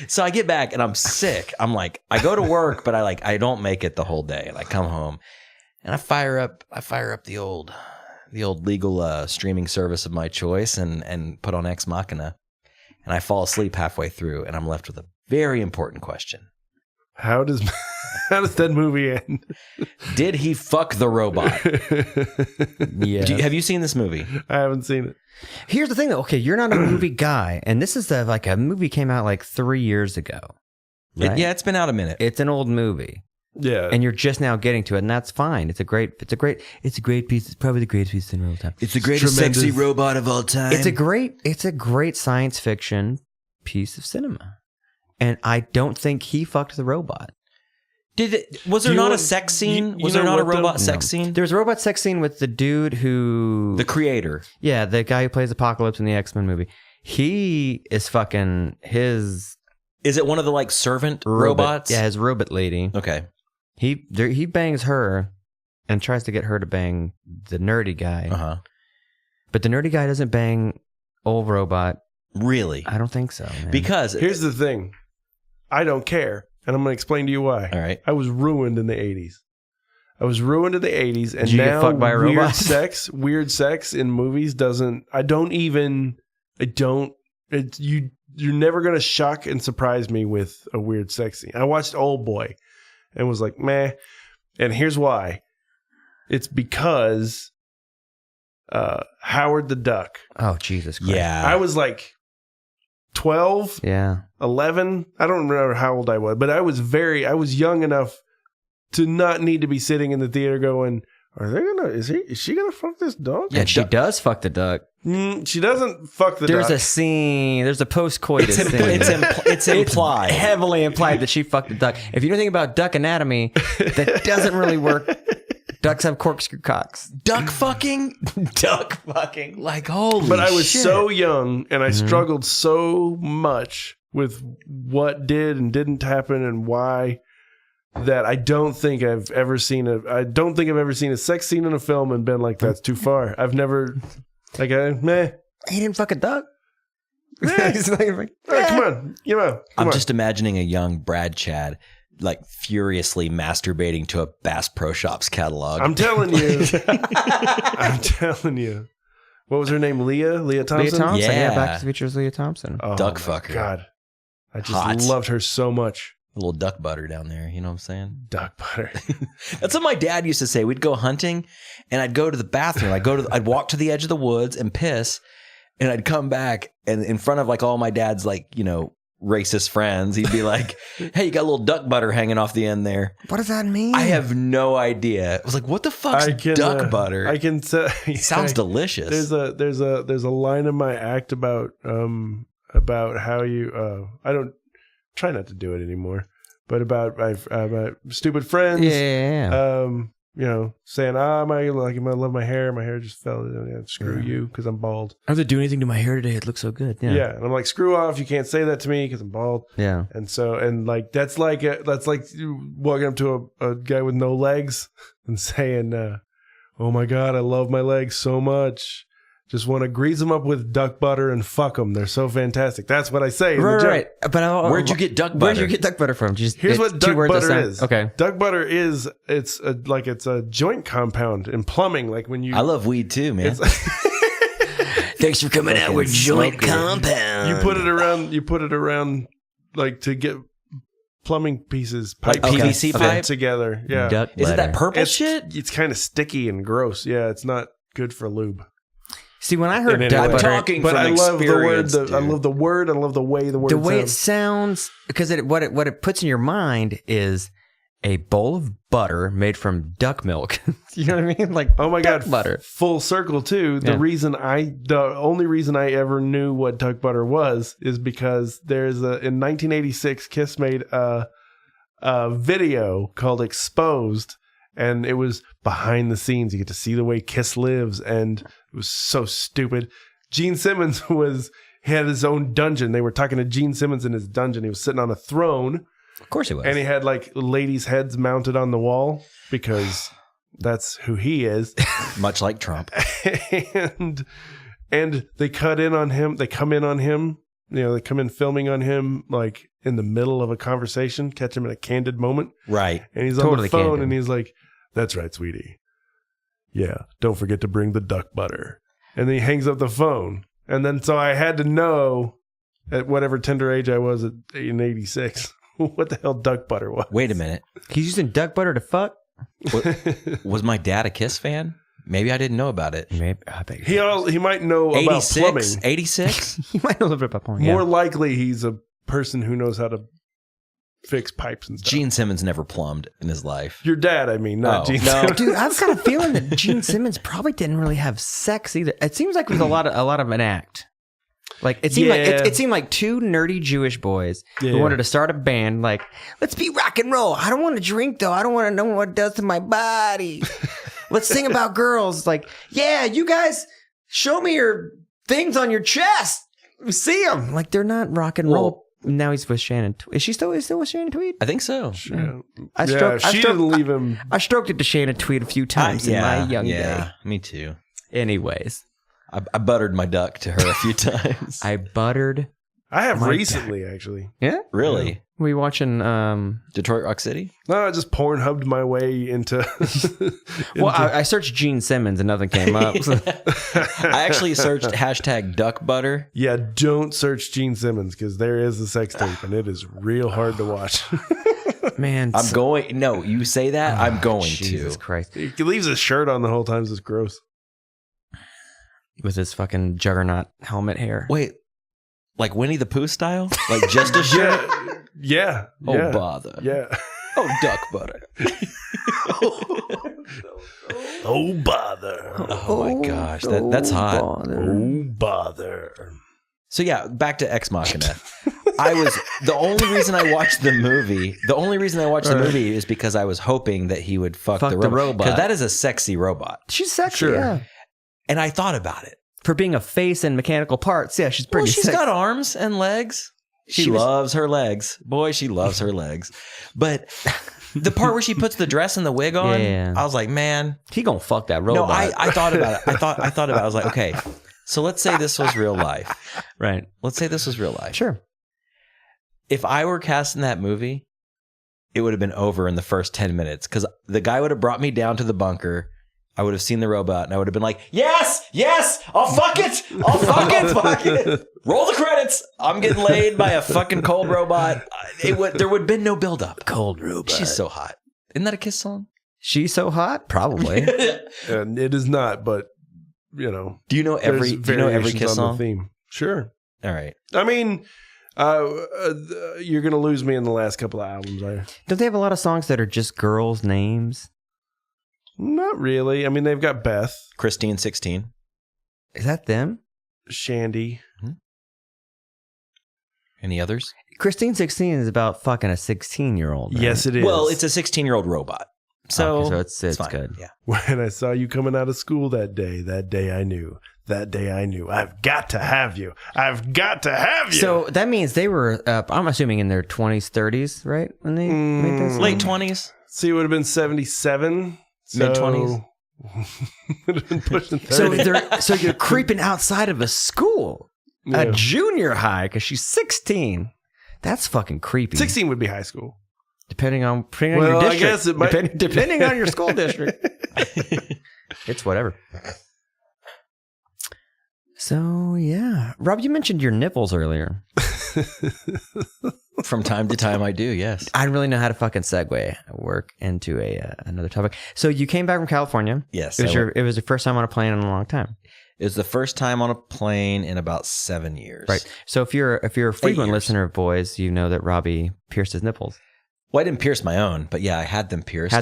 Speaker 3: So I get back and I'm sick. I'm like, I go to work, but I don't make it the whole day. And I come home and I fire up the old legal streaming service of my choice and put on Ex Machina. And I fall asleep halfway through and I'm left with a very important question.
Speaker 1: How does that movie end?
Speaker 3: Did he fuck the robot?
Speaker 5: Yeah.
Speaker 3: Have you seen this movie?
Speaker 1: I haven't seen it.
Speaker 5: Here's the thing, though. Okay, you're not a movie guy, and this is like a movie came out like 3 years ago. Right?
Speaker 3: Yeah, it's been out a minute.
Speaker 5: It's an old movie,
Speaker 1: Yeah.
Speaker 5: and you're just now getting to it, and that's fine. It's a great piece. It's probably the greatest piece of cinema of all time.
Speaker 3: It's the greatest
Speaker 1: Tremendous.
Speaker 3: sexy robot of all time.
Speaker 5: It's a great science fiction piece of cinema, and I don't think he fucked the robot.
Speaker 3: Was there
Speaker 1: You
Speaker 3: not
Speaker 1: know-
Speaker 3: a sex scene?
Speaker 1: you
Speaker 3: Was there
Speaker 1: know
Speaker 3: not a
Speaker 1: what, though?
Speaker 3: robot sex scene?
Speaker 5: There was a robot sex scene with the dude who,
Speaker 3: The creator.
Speaker 5: yeah, the guy who plays Apocalypse in the X-Men movie. He is fucking his
Speaker 3: Is it one of the like servant
Speaker 5: robot-
Speaker 3: robots?
Speaker 5: Yeah, his robot lady.
Speaker 3: Okay.
Speaker 5: He bangs her and tries to get her to bang the nerdy guy.
Speaker 3: Uh-huh.
Speaker 5: But the nerdy guy doesn't bang old robot.
Speaker 3: Really?
Speaker 5: I don't think so, man.
Speaker 3: Because
Speaker 1: Here's the thing. I don't care. And I'm going to explain to you why.
Speaker 3: all right.
Speaker 1: I was ruined in the 80s. I was ruined in the 80s. And
Speaker 5: Did you get
Speaker 1: now
Speaker 5: fucked by a robot?
Speaker 1: weird sex in movies you're never going to shock and surprise me with a weird sex scene. I watched Old Boy and was like, meh. And here's why. It's because Howard the Duck.
Speaker 5: Oh, Jesus Christ.
Speaker 3: Yeah.
Speaker 1: I was like 12,
Speaker 5: Yeah.
Speaker 1: 11. I don't remember how old I was, but I was young enough to not need to be sitting in the theater going, is she gonna fuck this dog?
Speaker 5: And she does fuck the duck.
Speaker 1: She doesn't fuck the
Speaker 5: There's
Speaker 1: duck.
Speaker 5: a scene. There's a post-coitus scene.
Speaker 3: It's implied.
Speaker 5: Heavily implied that she fucked the duck. If you know anything about duck anatomy, that doesn't really work. Ducks have corkscrew cocks.
Speaker 3: Duck fucking? Duck fucking. Like, holy
Speaker 1: But I was
Speaker 3: shit.
Speaker 1: so young and I struggled so much with what did and didn't happen and why that I don't think I've ever seen a sex scene in a film and been like, that's too far. I've never, meh.
Speaker 5: He didn't fuck a duck.
Speaker 1: He's like, all right, come on. Come
Speaker 3: I'm
Speaker 1: on.
Speaker 3: just imagining a young BradChad like furiously masturbating to a Bass Pro Shops catalog.
Speaker 1: I'm telling you. I'm telling you. What was her name? Leah Thompson?
Speaker 5: Leah Thompson. Yeah.
Speaker 3: Yeah.
Speaker 5: Back to the Future's Leah Thompson.
Speaker 1: Oh,
Speaker 3: Duck
Speaker 1: my
Speaker 3: fucker.
Speaker 1: God. I just
Speaker 3: Hot.
Speaker 1: loved her so much.
Speaker 3: a little duck butter down there. You know what I'm saying?
Speaker 1: Duck butter.
Speaker 3: That's what my dad used to say. We'd go hunting and I'd go to the bathroom. I'd walk to the edge of the woods and piss, and I'd come back, and in front of like all my dad's like, you know, racist friends, he'd be like, hey, you got a little duck butter hanging off the end there.
Speaker 5: What does that mean?
Speaker 3: I have no idea. I was like, what the fuck's duck butter?
Speaker 1: I can tell.
Speaker 3: It sounds delicious.
Speaker 1: There's a line in my act about how you I don't try not to do it anymore, but about my stupid friends.
Speaker 5: Yeah.
Speaker 1: saying, I love my hair. My hair just fell. Screw you, because I'm bald.
Speaker 5: I have to do anything to my hair today. It looks so good.
Speaker 1: Yeah. And I'm like, screw off. You can't say that to me because I'm bald.
Speaker 5: Yeah.
Speaker 1: And so, that's like walking up to a guy with no legs and saying, oh my God, I love my legs so much. Just want to grease them up with duck butter and fuck them. They're so fantastic. That's what I say.
Speaker 5: Right. But
Speaker 3: where'd you get duck butter?
Speaker 5: Where'd you get duck butter from?
Speaker 1: Here's what duck butter is.
Speaker 5: Okay.
Speaker 1: Duck butter is, it's a joint compound in plumbing. Like when you...
Speaker 3: I love weed too, man.
Speaker 5: Thanks for coming out with joint compound.
Speaker 1: You put it around like to get plumbing pieces,
Speaker 3: Like PVC pipe?
Speaker 1: together. Yeah.
Speaker 5: Duck
Speaker 3: Is it that
Speaker 5: butter.
Speaker 3: purple shit?
Speaker 1: It's kind of sticky and gross. Yeah, it's not good for lube.
Speaker 5: See, when I heard
Speaker 1: In
Speaker 5: duck
Speaker 1: any way.
Speaker 5: butter,
Speaker 3: talking
Speaker 1: But
Speaker 3: from
Speaker 1: I love the word.
Speaker 3: experience,
Speaker 1: I love the word. I love the way the word
Speaker 5: the way it
Speaker 1: sounds.
Speaker 5: sounds, because what it puts in your mind is a bowl of butter made from duck milk. You know what I mean? Like,
Speaker 1: Oh my
Speaker 5: duck
Speaker 1: God,
Speaker 5: butter.
Speaker 1: full circle too.
Speaker 5: Yeah.
Speaker 1: The only reason I ever knew what duck butter was is because in 1986, Kiss made a video called Exposed, and it was behind the scenes. You get to see the way Kiss lives, and it was so stupid. Gene Simmons had his own dungeon. They were talking to Gene Simmons in his dungeon. He was sitting on a throne.
Speaker 3: Of course it was.
Speaker 1: And he had like ladies' heads mounted on the wall because that's who he is.
Speaker 3: Much like Trump.
Speaker 1: and they cut in on him. They come in on him. They come in filming on him like in the middle of a conversation, catch him in a candid moment.
Speaker 3: Right.
Speaker 1: And he's
Speaker 5: Totally
Speaker 1: on the phone
Speaker 5: candid.
Speaker 1: and he's like, "That's right, sweetie. Yeah, don't forget to bring the duck butter." And then he hangs up the phone. And then so I had to know at whatever tender age I was in 86 what the hell duck butter was.
Speaker 3: Wait a minute.
Speaker 5: He's using duck butter to fuck?
Speaker 3: Was my dad a Kiss fan? Maybe I didn't know about it.
Speaker 5: Maybe. I bet
Speaker 1: He might know about plumbing.
Speaker 3: 86?
Speaker 5: he might know a little bit about porn.
Speaker 1: More likely he's a person who knows how to fix pipes and stuff.
Speaker 3: Gene Simmons never plumbed in his life.
Speaker 1: Your dad, I mean, not
Speaker 3: Oh,
Speaker 1: Gene
Speaker 3: no.
Speaker 1: Simmons.
Speaker 5: Dude, I've got a feeling that Gene Simmons probably didn't really have sex either. It seems like it was a lot of an act. Like it seemed like it seemed like two nerdy Jewish boys who wanted to start a band. Like, let's be rock and roll. I don't want to drink though. I don't want to know what it does to my body. Let's sing about girls. Like, yeah, you guys show me your things on your chest. See them. Like they're not rock and roll. Now he's with Shannon. Is he still with Shannon Tweed?
Speaker 3: I think so.
Speaker 1: She didn't leave him.
Speaker 5: I stroked it to Shannon Tweed a few times in my young day.
Speaker 3: Me too.
Speaker 5: Anyways,
Speaker 3: I buttered my duck to her a few times.
Speaker 5: I buttered.
Speaker 1: I have recently, actually.
Speaker 5: Yeah?
Speaker 3: Really?
Speaker 5: Were you watching
Speaker 3: Detroit Rock City?
Speaker 1: No, I just Pornhubbed my way into...
Speaker 5: Well, I searched Gene Simmons and nothing came up.
Speaker 3: I actually searched hashtag duck butter.
Speaker 1: Yeah, don't search Gene Simmons because there is a sex tape and it is real hard to watch.
Speaker 5: Man,
Speaker 3: I'm going... No, you say that, I'm going
Speaker 5: Jesus
Speaker 3: to.
Speaker 5: Christ.
Speaker 1: He leaves his shirt on the whole time. It's gross.
Speaker 5: With his fucking juggernaut helmet hair.
Speaker 3: Wait, like Winnie the Pooh style? Like just a shirt?
Speaker 1: Yeah.
Speaker 3: Oh, bother.
Speaker 1: Yeah.
Speaker 3: Oh, duck butter.
Speaker 1: Oh, bother.
Speaker 3: Oh, my gosh. That's hot.
Speaker 1: Oh, bother.
Speaker 3: So, yeah, back to Ex Machina. The only reason I watched the movie is because I was hoping that he would fuck the robot. Because that is a sexy robot.
Speaker 5: She's sexy,
Speaker 1: Sure.
Speaker 5: yeah.
Speaker 3: And I thought about it.
Speaker 5: For being a face and mechanical parts, yeah, she's pretty
Speaker 3: She's
Speaker 5: sexy.
Speaker 3: got arms and legs. She loves her legs. Boy, she loves her legs. But the part where she puts the dress and the wig on, I was like, man.
Speaker 5: He gonna fuck that robot.
Speaker 3: No, I thought about it. I thought about it. I was like, okay, so let's say this was real life.
Speaker 5: Right.
Speaker 3: Let's say this was real life.
Speaker 5: Sure.
Speaker 3: If I were cast in that movie, it would have been over in the first 10 minutes because the guy would have brought me down to the bunker. I would have seen the robot and I would have been like, yes, I'll fuck it. Fuck it. Roll the credits. I'm getting laid by a fucking cold robot. There would have been no buildup.
Speaker 5: Cold robot.
Speaker 3: She's so hot. Isn't that a Kiss song?
Speaker 5: She's so hot? Probably.
Speaker 1: And it is not, but, you know.
Speaker 3: Do you know every Kiss
Speaker 1: on
Speaker 3: song?
Speaker 1: the theme? Sure.
Speaker 3: All right.
Speaker 1: I mean, you're going to lose me in the last couple of albums.
Speaker 5: Don't they have a lot of songs that are just girls' names?
Speaker 1: Not really. I mean, they've got Beth.
Speaker 3: Christine 16.
Speaker 5: Is that them?
Speaker 1: Shandy.
Speaker 3: Any others?
Speaker 5: Christine 16 is about fucking a 16-year-old. Right?
Speaker 1: Yes, it is.
Speaker 3: Well, it's a 16-year-old robot. So,
Speaker 5: Okay, so it's
Speaker 3: fine.
Speaker 5: good.
Speaker 3: Yeah.
Speaker 1: When I saw you coming out of school that day I knew. I've got to have you. I've got to have you.
Speaker 5: So that means they were, I'm assuming, in their 20s, 30s, right? When they made this?
Speaker 3: Late 20s.
Speaker 1: See, it would have been 77.
Speaker 3: Mid-20s.
Speaker 1: Would have been pushing 30.
Speaker 5: So you're creeping outside of a school, a junior high, because she's 16. That's fucking creepy.
Speaker 1: 16 would be high school.
Speaker 5: Depending on
Speaker 1: Well,
Speaker 5: your district.
Speaker 1: I guess it might.
Speaker 5: Depending on your school district. It's whatever. So, yeah. Rob, you mentioned your nipples earlier.
Speaker 3: From time to time, I do, yes.
Speaker 5: I don't really know how to fucking segue work into another topic. So you came back from California.
Speaker 3: Yes.
Speaker 5: It was your first time on a plane in a long time.
Speaker 3: It was the first time on a plane in about 7 years.
Speaker 5: Right. So if you're a frequent
Speaker 3: years.
Speaker 5: listener of Boys, you know that Robbie pierced his nipples.
Speaker 3: Well, I didn't pierce my own, but yeah, I had them pierced.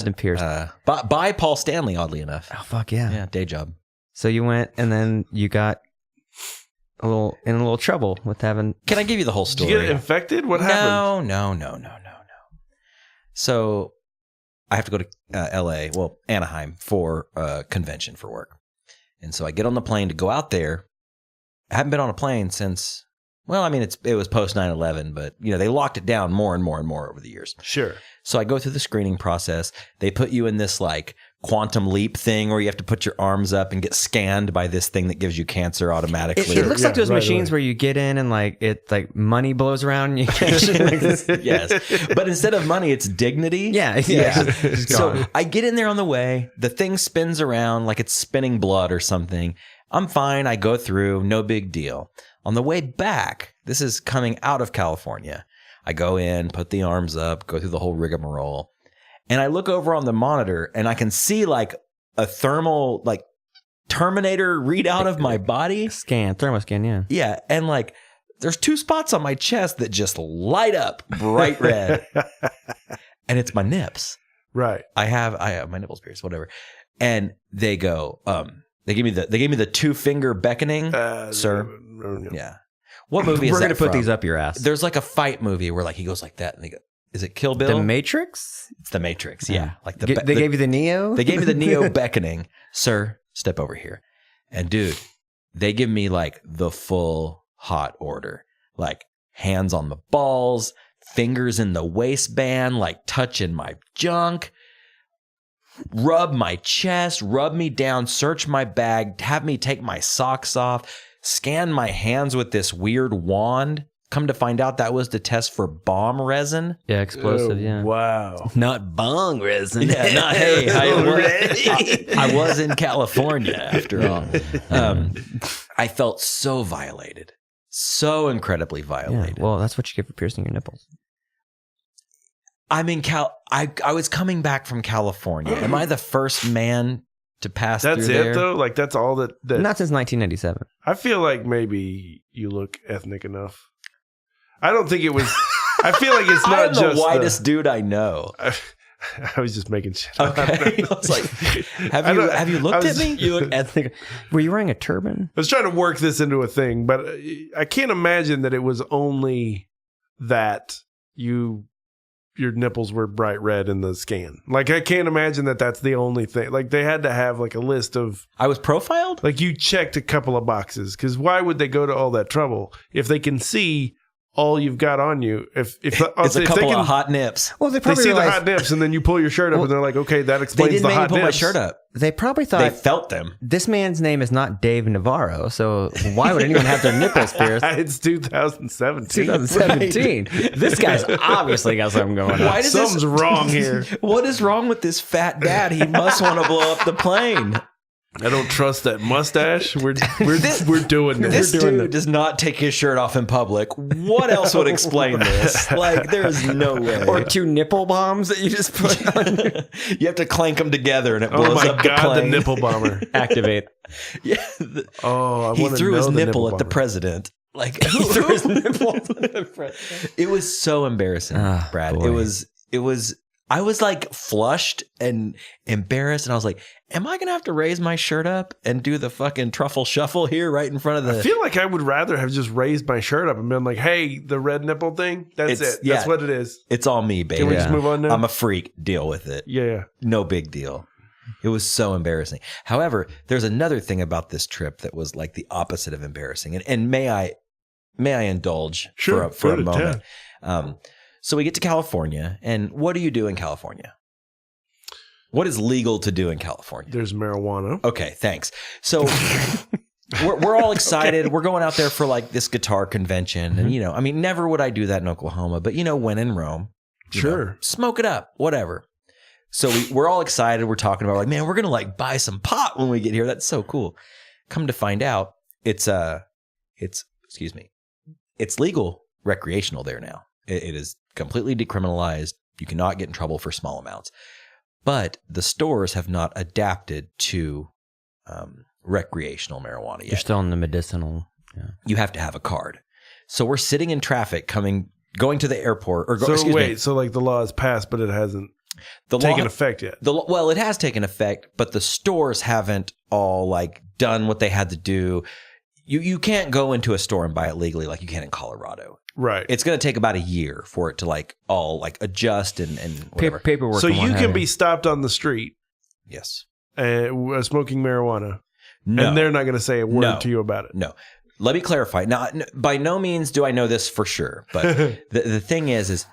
Speaker 3: By Paul Stanley, oddly enough.
Speaker 5: Oh, fuck yeah.
Speaker 3: Yeah, day job.
Speaker 5: So you went and then you got in a little trouble with having...
Speaker 3: Can I give you the whole
Speaker 1: Did
Speaker 3: story?
Speaker 1: you get infected? What happened?
Speaker 3: No. So I have to go to LA, well, Anaheim, for a convention for work. And so I get on the plane to go out there. I haven't been on a plane since, well, I mean, it was post 9/11, but they locked it down more and more and more over the years.
Speaker 1: Sure.
Speaker 3: So I go through the screening process. They put you in this like quantum leap thing where you have to put your arms up and get scanned by this thing that gives you cancer automatically.
Speaker 5: It looks like those
Speaker 1: right
Speaker 5: machines
Speaker 1: away.
Speaker 5: where you get in and like money blows around and you get like this.
Speaker 3: Yes. But instead of money, it's dignity.
Speaker 5: Yeah. Just
Speaker 3: So
Speaker 5: gone.
Speaker 3: I get in there on the way. The thing spins around like it's spinning blood or something. I'm fine. I go through. No big deal. On the way back, this is coming out of California. I go in, put the arms up, go through the whole rigmarole. And I look over on the monitor and I can see like a thermal, like Terminator readout of my body.
Speaker 5: Thermoscan, yeah.
Speaker 3: Yeah. And like there's 2 spots on my chest that just light up bright red. And it's my nips.
Speaker 1: Right.
Speaker 3: I have my nipples pierced, whatever. And they go, they gave me the 2-finger beckoning, sir.
Speaker 1: No.
Speaker 3: Yeah. What movie is
Speaker 5: We're
Speaker 3: that
Speaker 5: going to put
Speaker 3: from?
Speaker 5: these up your ass.
Speaker 3: There's like a fight movie where like he goes like that and they go, is it Kill Bill?
Speaker 5: The Matrix?
Speaker 3: It's The Matrix. Yeah. Like
Speaker 5: They gave you the Neo?
Speaker 3: They gave me the Neo beckoning. Sir, step over here. And dude, they give me like the full hot order. Like hands on the balls, fingers in the waistband, like touching my junk. Rub my chest, rub me down, search my bag, have me take my socks off, scan my hands with this weird wand. Come to find out that was to test for bomb resin.
Speaker 5: Yeah, explosive, yeah.
Speaker 1: Wow.
Speaker 5: Not bong resin.
Speaker 3: Yeah, not hey. I was in California after all. I felt so violated, so incredibly
Speaker 5: Yeah,
Speaker 3: violated.
Speaker 5: well, that's what you get for piercing your nipples.
Speaker 3: I'm in I was coming back from California. Am I the first man to pass
Speaker 1: That's
Speaker 3: through
Speaker 1: it
Speaker 3: there?
Speaker 1: though. Like that's all that.
Speaker 5: Not since 1997.
Speaker 1: I feel like maybe you look ethnic enough. I don't think it was. I feel like it's not
Speaker 3: I'm
Speaker 1: just
Speaker 3: the whitest dude I know.
Speaker 1: I was just making shit up.
Speaker 3: Okay, I was like, have you looked at me?
Speaker 5: You look ethnic. Were you wearing a turban?
Speaker 1: I was trying to work this into a thing, but I can't imagine that it was only that your nipples were bright red in the scan. Like, I can't imagine that that's the only thing. Like, they had to have like a list of,
Speaker 3: I was profiled?
Speaker 1: like, you checked a couple of boxes, because why would they go to all that trouble if they can see all you've got on you? If
Speaker 3: It's a couple of hot nips.
Speaker 5: Well, they
Speaker 1: they
Speaker 5: probably
Speaker 1: see the
Speaker 5: realized
Speaker 1: hot nips, and then you pull your shirt up, and they're like, okay, that
Speaker 3: They
Speaker 1: explains
Speaker 3: didn't
Speaker 1: the
Speaker 3: make me
Speaker 1: hot
Speaker 3: pull
Speaker 1: nips.
Speaker 3: my shirt up.
Speaker 5: they probably
Speaker 3: They
Speaker 5: thought
Speaker 3: felt them.
Speaker 5: this man's name is not Dave Navarro, so why would anyone have their nipples pierced?
Speaker 1: It's 2017.
Speaker 5: 2017. This guy's obviously got something going on.
Speaker 3: Why does
Speaker 1: Something's wrong here.
Speaker 3: What is wrong with this fat dad? He must want to blow up the plane.
Speaker 1: I don't trust that mustache. We're doing this.
Speaker 3: This dude does not take his shirt off in public. What else would explain this? Like, there is no way.
Speaker 5: Or 2 nipple bombs that you just put on.
Speaker 3: You have to clank them together and it blows
Speaker 1: Oh my
Speaker 3: up the
Speaker 1: god, the
Speaker 3: plane.
Speaker 1: nipple bomber.
Speaker 5: Activate.
Speaker 3: Yeah,
Speaker 1: Oh, I
Speaker 3: he
Speaker 1: wanna
Speaker 3: threw
Speaker 1: know
Speaker 3: his
Speaker 1: the
Speaker 3: nipple at the
Speaker 1: bomber.
Speaker 3: president. Like, he threw his nipple at the president. It was so embarrassing,
Speaker 5: Ah,
Speaker 3: Brad.
Speaker 5: boy.
Speaker 3: It was. I was like flushed and embarrassed. And I was like, am I going to have to raise my shirt up and do the fucking truffle shuffle here right in front of the...
Speaker 1: I feel like I would rather have just raised my shirt up and been like, hey, the red nipple thing, that's it.
Speaker 3: Yeah,
Speaker 1: that's what it is.
Speaker 3: It's all me, baby.
Speaker 1: Can we just move on now?
Speaker 3: I'm a freak. Deal with it.
Speaker 1: Yeah.
Speaker 3: No big deal. It was so embarrassing. However, there's another thing about this trip that was like the opposite of embarrassing. And may I indulge
Speaker 1: Sure,
Speaker 3: for a moment? So we get to California, and what do you do in California? What is legal to do in California?
Speaker 1: There's marijuana.
Speaker 3: Okay, thanks. So we're all excited. Okay. We're going out there for like this guitar convention. And, I mean, never would I do that in Oklahoma, but when in Rome,
Speaker 1: sure,
Speaker 3: smoke it up, whatever. So we're all excited. We're talking about like, man, we're going to like buy some pot when we get here. That's so cool. Come to find out, it's legal recreational there now. It is completely decriminalized. You cannot get in trouble for small amounts. But the stores have not adapted to recreational marijuana yet.
Speaker 5: You're still in the medicinal. Yeah.
Speaker 3: You have to have a card. So we're sitting in traffic going to the airport.
Speaker 1: So like the law is passed, but it hasn't taken effect yet.
Speaker 3: Well, it has taken effect, but the stores haven't all like done what they had to do. You can't go into a store and buy it legally like you can in Colorado.
Speaker 1: Right.
Speaker 3: It's going to take about a year for it to like all like adjust and whatever.
Speaker 5: Paperwork.
Speaker 1: So you can be stopped on the street.
Speaker 3: Yes.
Speaker 1: Smoking marijuana.
Speaker 3: No.
Speaker 1: And they're not going to say a word to you about it.
Speaker 3: No. Let me clarify. Now, by no means do I know this for sure, but the thing is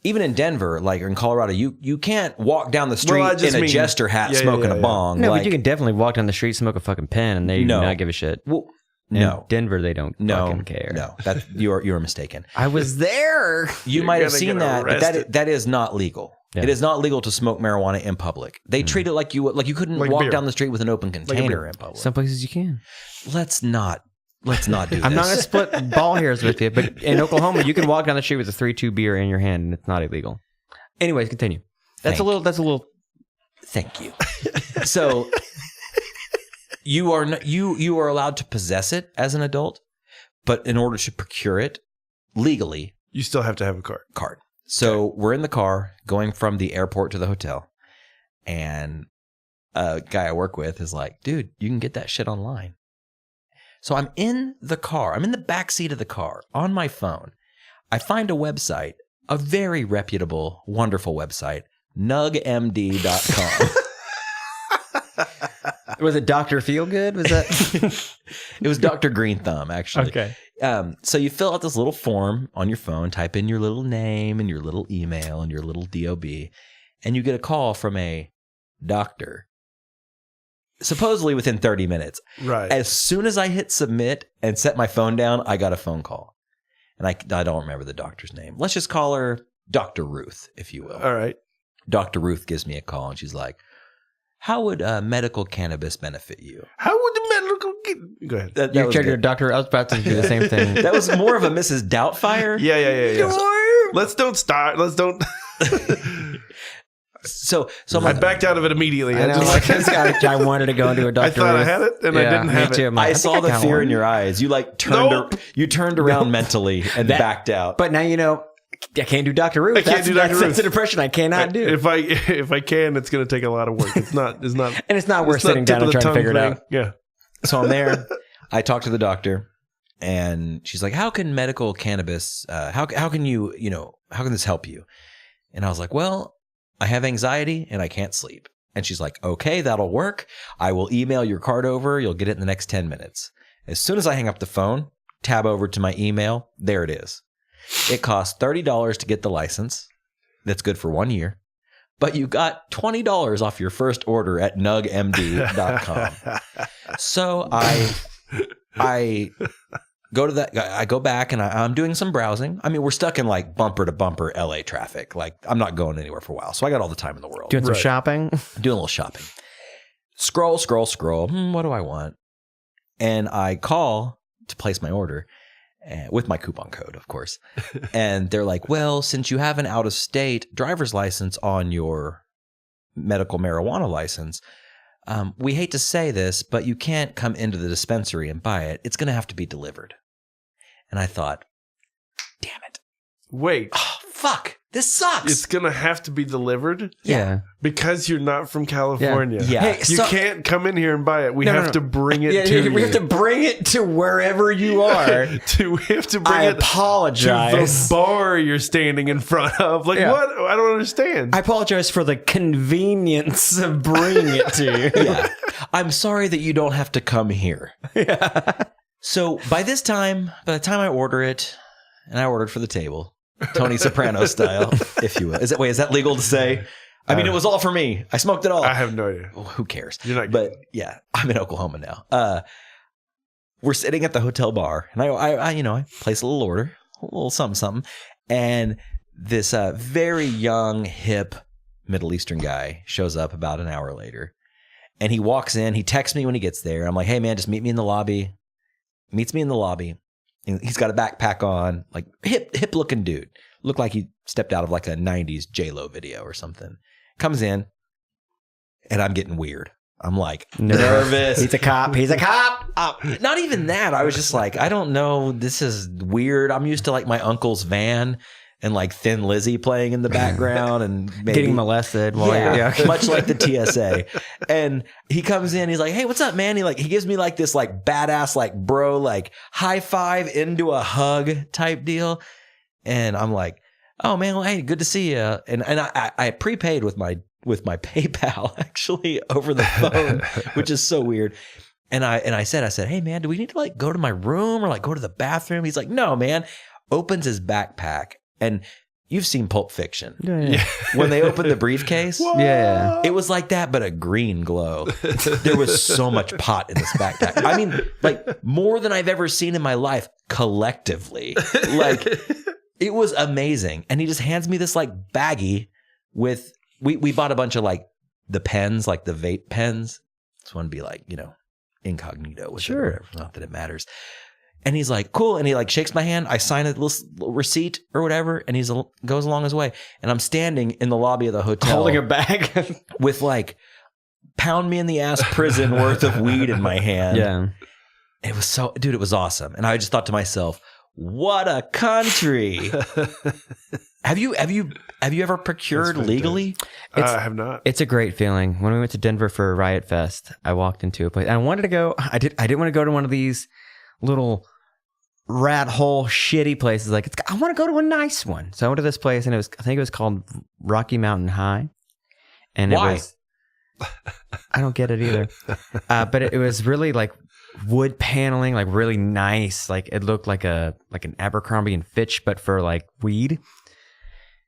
Speaker 3: even in Denver, like in Colorado, you can't walk down the street in a jester hat smoking a bong.
Speaker 5: No, but you can definitely walk down the street, smoke a fucking pen, and they do not give a shit.
Speaker 3: Well,
Speaker 5: in Denver, they don't fucking care.
Speaker 3: No, you're mistaken.
Speaker 5: I was there.
Speaker 3: You might have seen that, but that is not legal. Yeah. It is not legal to smoke marijuana in public. They treat it like you couldn't walk down the street with an open container in public.
Speaker 5: Some places you can.
Speaker 3: Let's not do this.
Speaker 5: I'm not going to split ball hairs with you, but in Oklahoma, you can walk down the street with a 3-2 beer in your hand, and it's not illegal. Anyways, continue. That's a little.
Speaker 3: Thank you. So. You are allowed to possess it as an adult, but in order to procure it legally,
Speaker 1: you still have to have a card.
Speaker 3: So we're in the car going from the airport to the hotel, and a guy I work with is like, dude, you can get that shit online. So I'm in the car. I'm in the back seat of the car on my phone. I find a website, a very reputable, wonderful website, nugmd.com.
Speaker 5: Was it Dr. Feelgood? Was that?
Speaker 3: It was Dr. Green Thumb, actually.
Speaker 5: Okay.
Speaker 3: So you fill out this little form on your phone, type in your little name and your little email and your little DOB, and you get a call from a doctor, supposedly within 30 minutes.
Speaker 1: Right.
Speaker 3: As soon as I hit submit and set my phone down, I got a phone call. And I don't remember the doctor's name. Let's just call her Dr. Ruth, if you will.
Speaker 1: All right.
Speaker 3: Dr. Ruth gives me a call, and she's like, how would medical cannabis benefit you?
Speaker 1: How would the medical... Go ahead.
Speaker 3: That
Speaker 5: you
Speaker 3: was
Speaker 5: checked
Speaker 3: good.
Speaker 5: your doctor. I was about to do the same thing.
Speaker 3: That was more of a Mrs. Doubtfire.
Speaker 1: Yeah. Let's don't start. Let's don't...
Speaker 3: So
Speaker 1: I backed out of it immediately.
Speaker 5: I know, like this guy, I wanted to go into a doctor.
Speaker 1: I thought I had it, and I didn't have it.
Speaker 3: I saw the fear in your eyes. You like turned around mentally and backed out.
Speaker 5: But now you know I can't do Dr. Ruth.
Speaker 1: I can't do Dr. Ruth.
Speaker 5: That's an impression I cannot do.
Speaker 1: If I can, it's going to take a lot of work. It's not,
Speaker 5: and it's not worth sitting down and trying to figure it out.
Speaker 1: Yeah.
Speaker 3: So I'm there. I talked to the doctor, and she's like, "How can medical cannabis? How can you how can this help you?" And I was like, "Well, I have anxiety and I can't sleep." And she's like, "Okay, that'll work. I will email your card over. You'll get it in the next 10 minutes." As soon as I hang up the phone, tab over to my email. There it is. It costs $30 to get the license. That's good for 1 year. But you got $20 off your first order at nugmd.com. So I go to that. I go back and I'm doing some browsing. I mean, we're stuck in like bumper to bumper LA traffic. Like I'm not going anywhere for a while. So I got all the time in the world.
Speaker 5: Doing some shopping.
Speaker 3: Doing a little shopping. Scroll. What do I want? And I call to place my order. With my coupon code, of course. And they're like, well, since you have an out-of-state driver's license on your medical marijuana license, we hate to say this, but you can't come into the dispensary and buy it. It's going to have to be delivered. And I thought, damn it.
Speaker 1: Wait.
Speaker 3: Oh, fuck, this sucks.
Speaker 1: It's going to have to be delivered
Speaker 5: Yeah.
Speaker 1: because you're not from California.
Speaker 3: Yeah.
Speaker 5: Hey,
Speaker 1: You
Speaker 5: so-
Speaker 1: can't come in here and buy it. We have to bring it
Speaker 5: Yeah,
Speaker 1: to you.
Speaker 5: we have to bring it to wherever you are.
Speaker 1: We have to bring
Speaker 5: I
Speaker 1: it to
Speaker 5: apologize.
Speaker 1: the bar you're standing in front of. Like,
Speaker 5: Yeah.
Speaker 1: what? I don't understand.
Speaker 5: I apologize for the convenience of bringing it to you.
Speaker 3: Yeah. I'm sorry that you don't have to come here. So by the time I order it, and I ordered for the table, Tony Soprano style, if you will. Is that legal to say? I mean, it was all for me. I smoked it all.
Speaker 1: I have no idea.
Speaker 3: Well, who cares?
Speaker 1: You're not
Speaker 3: But yeah, I'm in Oklahoma now. We're sitting at the hotel bar, and I place a little order, a little something, and this very young, hip Middle Eastern guy shows up about an hour later, and he walks in. He texts me when he gets there. I'm like, hey man, just meet me in the lobby. Meets me in the lobby. And he's got a backpack on, like hip looking dude. Looked like he stepped out of like a 90s J-Lo video or something. Comes in, and I'm getting weird. I'm like nervous.
Speaker 5: He's a cop. He's a cop.
Speaker 3: Not even that. I was just like, I don't know. This is weird. I'm used to like my uncle's van and like Thin Lizzy playing in the background and maybe
Speaker 5: Getting molested. While
Speaker 3: yeah,
Speaker 5: you're,
Speaker 3: much like the TSA. And he comes in, he's like, hey, what's up, man? He gives me like this like badass, like bro, like high five into a hug type deal. And I'm like, oh man, well, hey, good to see you. And I prepaid with my PayPal actually over the phone, which is so weird. And I said, hey man, do we need to like go to my room or like go to the bathroom? He's like, no, man. Opens his backpack. And you've seen Pulp Fiction.
Speaker 5: yeah.
Speaker 3: When they open the briefcase,
Speaker 5: Yeah.
Speaker 3: it was like that, but a green glow. There was so much pot in this backpack. I mean, like more than I've ever seen in my life collectively. Like it was amazing. And he just hands me this like baggie with, we bought a bunch of like the pens, like the vape pens. This one be like, incognito with it or whatever. Not that it matters. And he's like, cool. And he like shakes my hand. I sign a little receipt or whatever. And he goes along his way. And I'm standing in the lobby of the hotel.
Speaker 5: Holding a bag.
Speaker 3: with like pound me in the ass prison worth of weed in my hand.
Speaker 5: Yeah.
Speaker 3: It was it was awesome. And I just thought to myself, what a country. Have you ever procured legally?
Speaker 1: I have not.
Speaker 5: It's a great feeling. When we went to Denver for Riot Fest, I walked into a place and I wanted to go. I didn't want to go to one of these little rat hole shitty places. Like I want to go to a nice one. So I went to this place and I think it was called Rocky Mountain High. And
Speaker 3: Why?
Speaker 5: it was, I don't get it either. But it was really like wood paneling, like really nice. Like it looked like an Abercrombie and Fitch, but for like weed.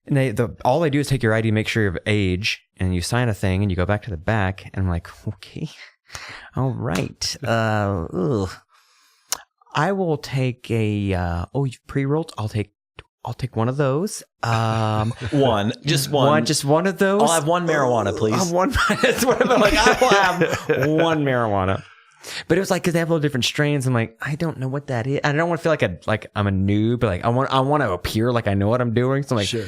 Speaker 5: And all they do is take your ID, make sure you're of age, and you sign a thing, and you go back to the back. And I'm like, okay, all right. I will take a you've pre-rolled. I'll take one of those.
Speaker 3: One, just one.
Speaker 5: Just one of those.
Speaker 3: I'll have one marijuana, please.
Speaker 5: One. That's what I'm like. I will have one marijuana. But it was like because they have little different strains. I'm like, I don't know what that is. I don't want to feel like I'm a noob, but like I want to appear like I know what I'm doing. So I'm like,
Speaker 1: Sure.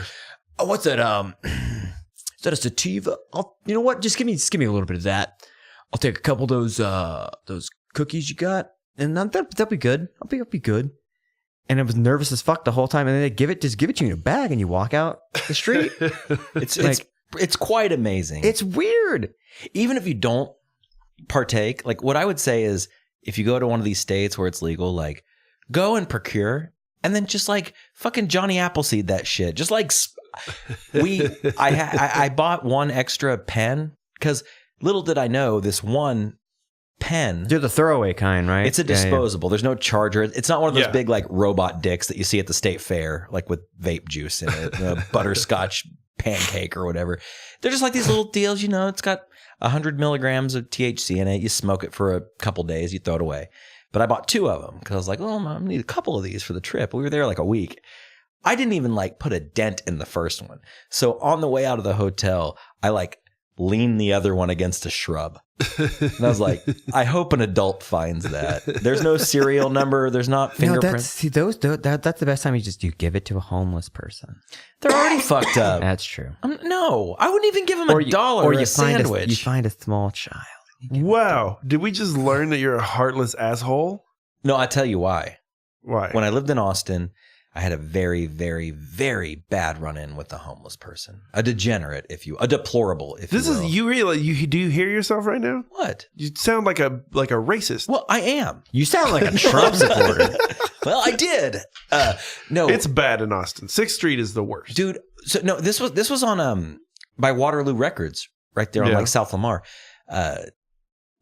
Speaker 5: Oh, what's that? Is that a sativa? You know what? Just give me a little bit of that. I'll take a couple of those cookies you got, and that'll be good. I'll be good. And I was nervous as fuck the whole time. And then they give it to you in a bag, and you walk out the street.
Speaker 3: It's quite amazing.
Speaker 5: It's weird.
Speaker 3: Even if you don't partake, like what I would say is if you go to one of these states where it's legal, like go and procure and then just like fucking Johnny Appleseed that shit. Just like I bought one extra pen because little did I know this one pen.
Speaker 5: They're the throwaway kind, right?
Speaker 3: It's a disposable. There's no charger. It's not one of those
Speaker 1: Yeah.
Speaker 3: big like robot dicks that you see at the state fair, like with vape juice in it, a butterscotch pancake or whatever. They're just like these little deals, it's got 100 milligrams of THC in it. You smoke it for a couple days, you throw it away. But I bought two of them because I was like, oh, I'm gonna need a couple of these for the trip. We were there like a week. I didn't even like put a dent in the first one. So on the way out of the hotel, I like leaned the other one against a shrub. And I was like, I hope an adult finds that. There's no serial number. There's not fingerprints.
Speaker 5: That's the best time you give it to a homeless person.
Speaker 3: They're already fucked up.
Speaker 5: That's true.
Speaker 3: No, I wouldn't even give them $1 or a sandwich.
Speaker 5: You find a small child.
Speaker 1: Wow. Did we just learn that you're a heartless asshole?
Speaker 3: No, I tell you why.
Speaker 1: Why?
Speaker 3: When I lived in Austin, I had a very, very, very bad run-in with a homeless person, a degenerate, a deplorable, if
Speaker 1: This
Speaker 3: you
Speaker 1: is
Speaker 3: will.
Speaker 1: you really. You do you hear yourself right now?
Speaker 3: What?
Speaker 1: You sound like a racist.
Speaker 3: Well, I am.
Speaker 5: You sound like a Trump supporter.
Speaker 3: Well, I did. No,
Speaker 1: It's bad in Austin. 6th Street is the worst.
Speaker 3: dude. So no, this was on by Waterloo Records, right there on
Speaker 1: Yeah.
Speaker 3: like South Lamar.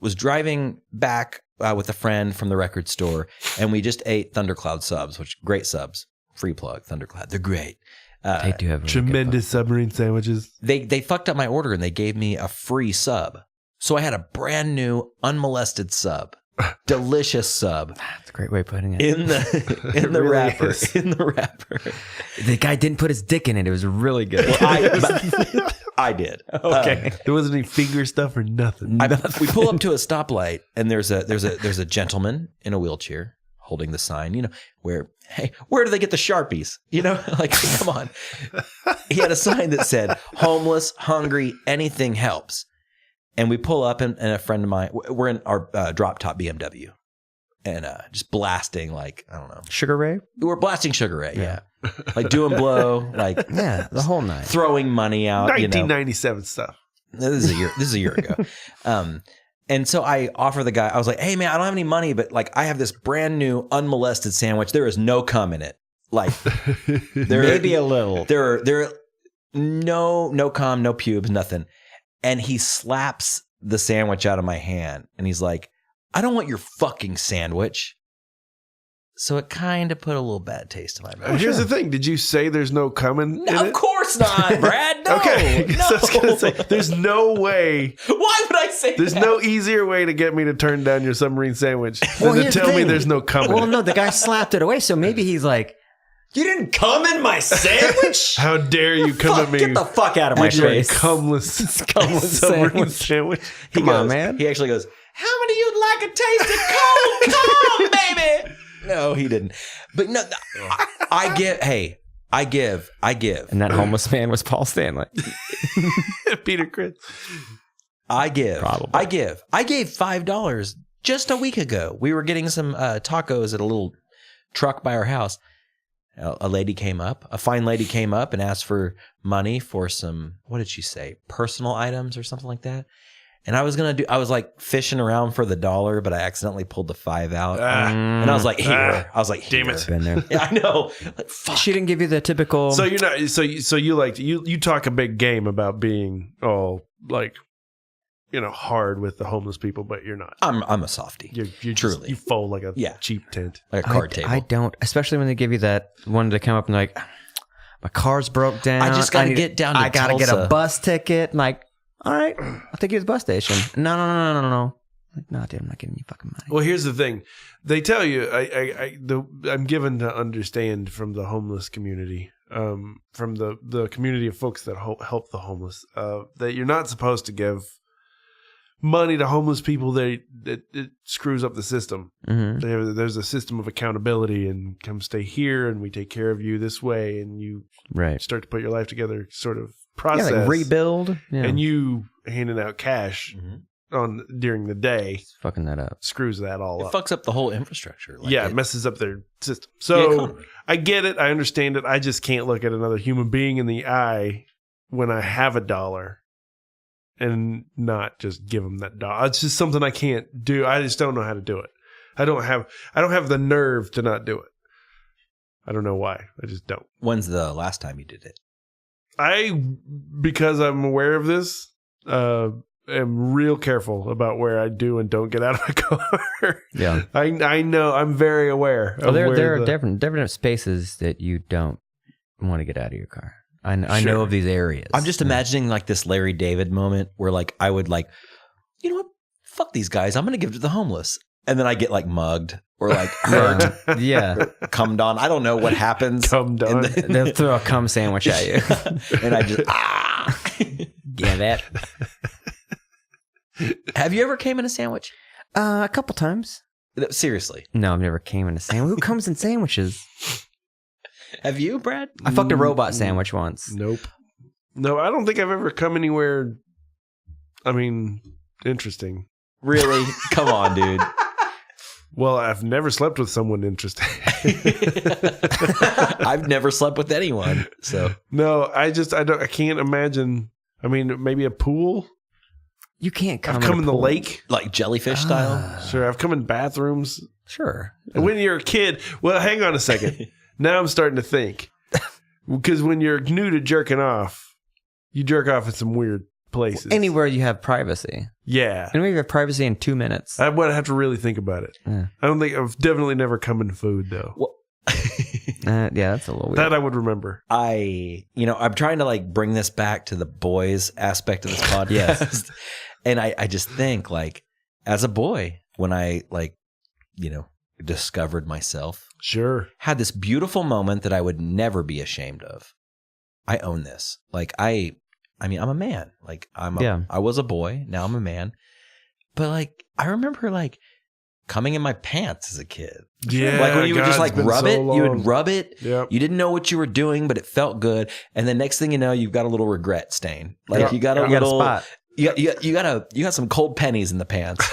Speaker 3: Was driving back with a friend from the record store, and we just ate Thundercloud subs, which great subs. Free plug, Thundercloud. They're great.
Speaker 5: They do have really good
Speaker 1: Tremendous submarine sandwiches.
Speaker 3: They fucked up my order and they gave me a free sub. So I had a brand new unmolested sub. Delicious sub
Speaker 5: That's a great way of putting it.
Speaker 3: in the
Speaker 1: really
Speaker 3: wrapper.
Speaker 1: is.
Speaker 3: In the wrapper.
Speaker 5: The guy didn't put his dick in it. It was really good.
Speaker 3: I did.
Speaker 5: Okay.
Speaker 1: There wasn't any finger stuff or nothing.
Speaker 3: We pull up to a stoplight and there's a gentleman in a wheelchair holding the sign, where do they get the Sharpies? Like, come on. He had a sign that said, homeless, hungry, anything helps. And we pull up and a friend of mine, we're in our drop top BMW and just blasting, like, I don't know.
Speaker 5: Sugar Ray?
Speaker 3: We're blasting Sugar Ray. Yeah. Like doing blow, like
Speaker 5: Yeah, the whole night.
Speaker 3: throwing money out.
Speaker 1: 1997 stuff.
Speaker 3: This is a year ago. And so I offer the guy, I was like, hey man, I don't have any money, but like I have this brand new unmolested sandwich. There is no cum in it. Like
Speaker 5: Maybe a little.
Speaker 3: There are no cum, no pubes, nothing. And he slaps the sandwich out of my hand and he's like, I don't want your fucking sandwich. So it kind of put a little bad taste in my mouth.
Speaker 1: Here's the thing. Did you say there's no coming?
Speaker 3: No, of course not, Brad. No.
Speaker 1: Okay.
Speaker 3: No.
Speaker 1: So I was gonna say, there's no way.
Speaker 3: Why would I say
Speaker 1: There's
Speaker 3: that?
Speaker 1: no easier way to get me to turn down your submarine sandwich
Speaker 5: Well,
Speaker 1: than to
Speaker 5: here's the
Speaker 1: tell me
Speaker 5: thing.
Speaker 1: there's no coming.
Speaker 5: Well, no, the guy slapped it away, so maybe he's like, you didn't come in my sandwich?
Speaker 1: How dare you come at me
Speaker 5: Get the fuck out of my
Speaker 1: with your
Speaker 5: face.
Speaker 1: cumless
Speaker 5: Cumless
Speaker 1: submarine
Speaker 5: sandwich.
Speaker 1: sandwich?
Speaker 5: Come on, man.
Speaker 3: He actually goes, how many you'd like a taste of cold cum, baby? No, he didn't. But no, I give.
Speaker 5: And that homeless man was Paul Stanley.
Speaker 1: Peter Chris.
Speaker 3: I give.
Speaker 5: Probably.
Speaker 3: I give. I gave $5 just a week ago. We were getting some tacos at a little truck by our house. A fine lady came up and asked for money for some, what did she say? Personal items or something like that. And I was like fishing around for the $1, but I accidentally pulled the $5 out. And I was like, here.
Speaker 1: Damn it.
Speaker 5: Been there.
Speaker 3: Yeah, I know. Like, fuck.
Speaker 5: She didn't give you the typical.
Speaker 1: So you're not. So you talk a big game about being all like, hard with the homeless people, but you're not.
Speaker 3: I'm a softie.
Speaker 1: You're
Speaker 3: Truly.
Speaker 1: you fold like a
Speaker 3: Yeah.
Speaker 1: cheap tent.
Speaker 3: Like a card table.
Speaker 5: I don't, especially when they give you that one to come up and like, my car's broke down.
Speaker 3: I just gotta get down to
Speaker 5: I gotta get
Speaker 3: Tulsa.
Speaker 5: a bus ticket. I'm like, all right, I'll take you to the bus station. No. Like, no, dude, I'm not giving you fucking money.
Speaker 1: Well, here's the thing. They tell you, I'm given to understand from the homeless community, from the community of folks that help the homeless, that you're not supposed to give money to homeless people. It screws up the system.
Speaker 5: Mm-hmm.
Speaker 1: There's a system of accountability and come stay here and we take care of you this way, and you
Speaker 5: Right.
Speaker 1: start to put your life together sort of
Speaker 5: Yeah,
Speaker 1: process.
Speaker 5: like rebuild. Yeah.
Speaker 1: And you handing out cash during the day
Speaker 5: It's fucking that up.
Speaker 1: screws that all
Speaker 3: It
Speaker 1: up.
Speaker 3: fucks up the whole infrastructure. Like
Speaker 1: It
Speaker 3: it-
Speaker 1: messes up their system.
Speaker 3: the
Speaker 1: So
Speaker 3: economy.
Speaker 1: I get it. I understand it. I just can't look at another human being in the eye when I have $1 and not just give them that $1. It's just something I can't do. I just don't know how to do it. I don't have the nerve to not do it. I don't know why. I just don't.
Speaker 3: When's the last time you did it?
Speaker 1: Because I'm aware of this, am real careful about where I do and don't get out of my car.
Speaker 5: Yeah.
Speaker 1: I know. I'm very aware.
Speaker 5: Well,
Speaker 1: of
Speaker 5: there
Speaker 1: where
Speaker 5: are
Speaker 1: the-
Speaker 5: different spaces that you don't want to get out of your car. I
Speaker 1: Sure.
Speaker 5: know of these areas.
Speaker 3: I'm just imagining like this Larry David moment where like I would like, you know what? Fuck these guys. I'm going to give it to the homeless. And then I get like mugged or like hurt,
Speaker 5: Yeah.
Speaker 3: cummed on. I don't know what happens.
Speaker 1: Cummed on.
Speaker 5: They'll throw a cum sandwich at you.
Speaker 3: And I just,
Speaker 5: Yeah, that.
Speaker 3: Have you ever came in a sandwich?
Speaker 5: A couple times.
Speaker 3: Seriously.
Speaker 5: No, I've never came in a sandwich. Who comes in sandwiches?
Speaker 3: Have you, Brad?
Speaker 5: I fucked a robot sandwich once.
Speaker 1: Nope. No, I don't think I've ever come anywhere. I mean, interesting.
Speaker 3: Really? Come on, dude.
Speaker 1: Well, I've never slept with someone interesting.
Speaker 3: I've never slept with anyone. So
Speaker 1: No, I can't imagine. I mean, maybe a pool.
Speaker 5: You can't come.
Speaker 1: I've come in the
Speaker 5: pool.
Speaker 1: lake.
Speaker 3: like jellyfish style.
Speaker 1: Sure, I've come in bathrooms.
Speaker 5: Sure.
Speaker 1: When you're a kid, well, hang on a second. Now I'm starting to think. Because when you're new to jerking off, you jerk off in some weird places.
Speaker 5: Anywhere you have privacy.
Speaker 1: Yeah.
Speaker 5: Anywhere you have privacy in 2 minutes.
Speaker 1: I would have to really think about it.
Speaker 5: Yeah.
Speaker 1: I don't think I've definitely never come in food though.
Speaker 3: Well,
Speaker 5: Yeah, that's a little weird.
Speaker 1: That I would remember.
Speaker 3: I'm trying to like bring this back to the boys aspect of this podcast.
Speaker 5: Yes.
Speaker 3: And I just think like as a boy, when I discovered myself,
Speaker 1: Sure.
Speaker 3: had this beautiful moment that I would never be ashamed of. I own this. Like I'm a man. Like I was a boy. Now I'm a man. But like, I remember like coming in my pants as a kid.
Speaker 1: Yeah.
Speaker 3: Like when you would just like rub it, you would
Speaker 1: long.
Speaker 3: rub it.
Speaker 1: Yep.
Speaker 3: You didn't know what you were doing, but it felt good. And the next thing you know, you've got a little regret stain. Like
Speaker 1: Yeah.
Speaker 3: you got a
Speaker 5: You got a
Speaker 3: little
Speaker 5: spot.
Speaker 3: You got some cold pennies in the pants.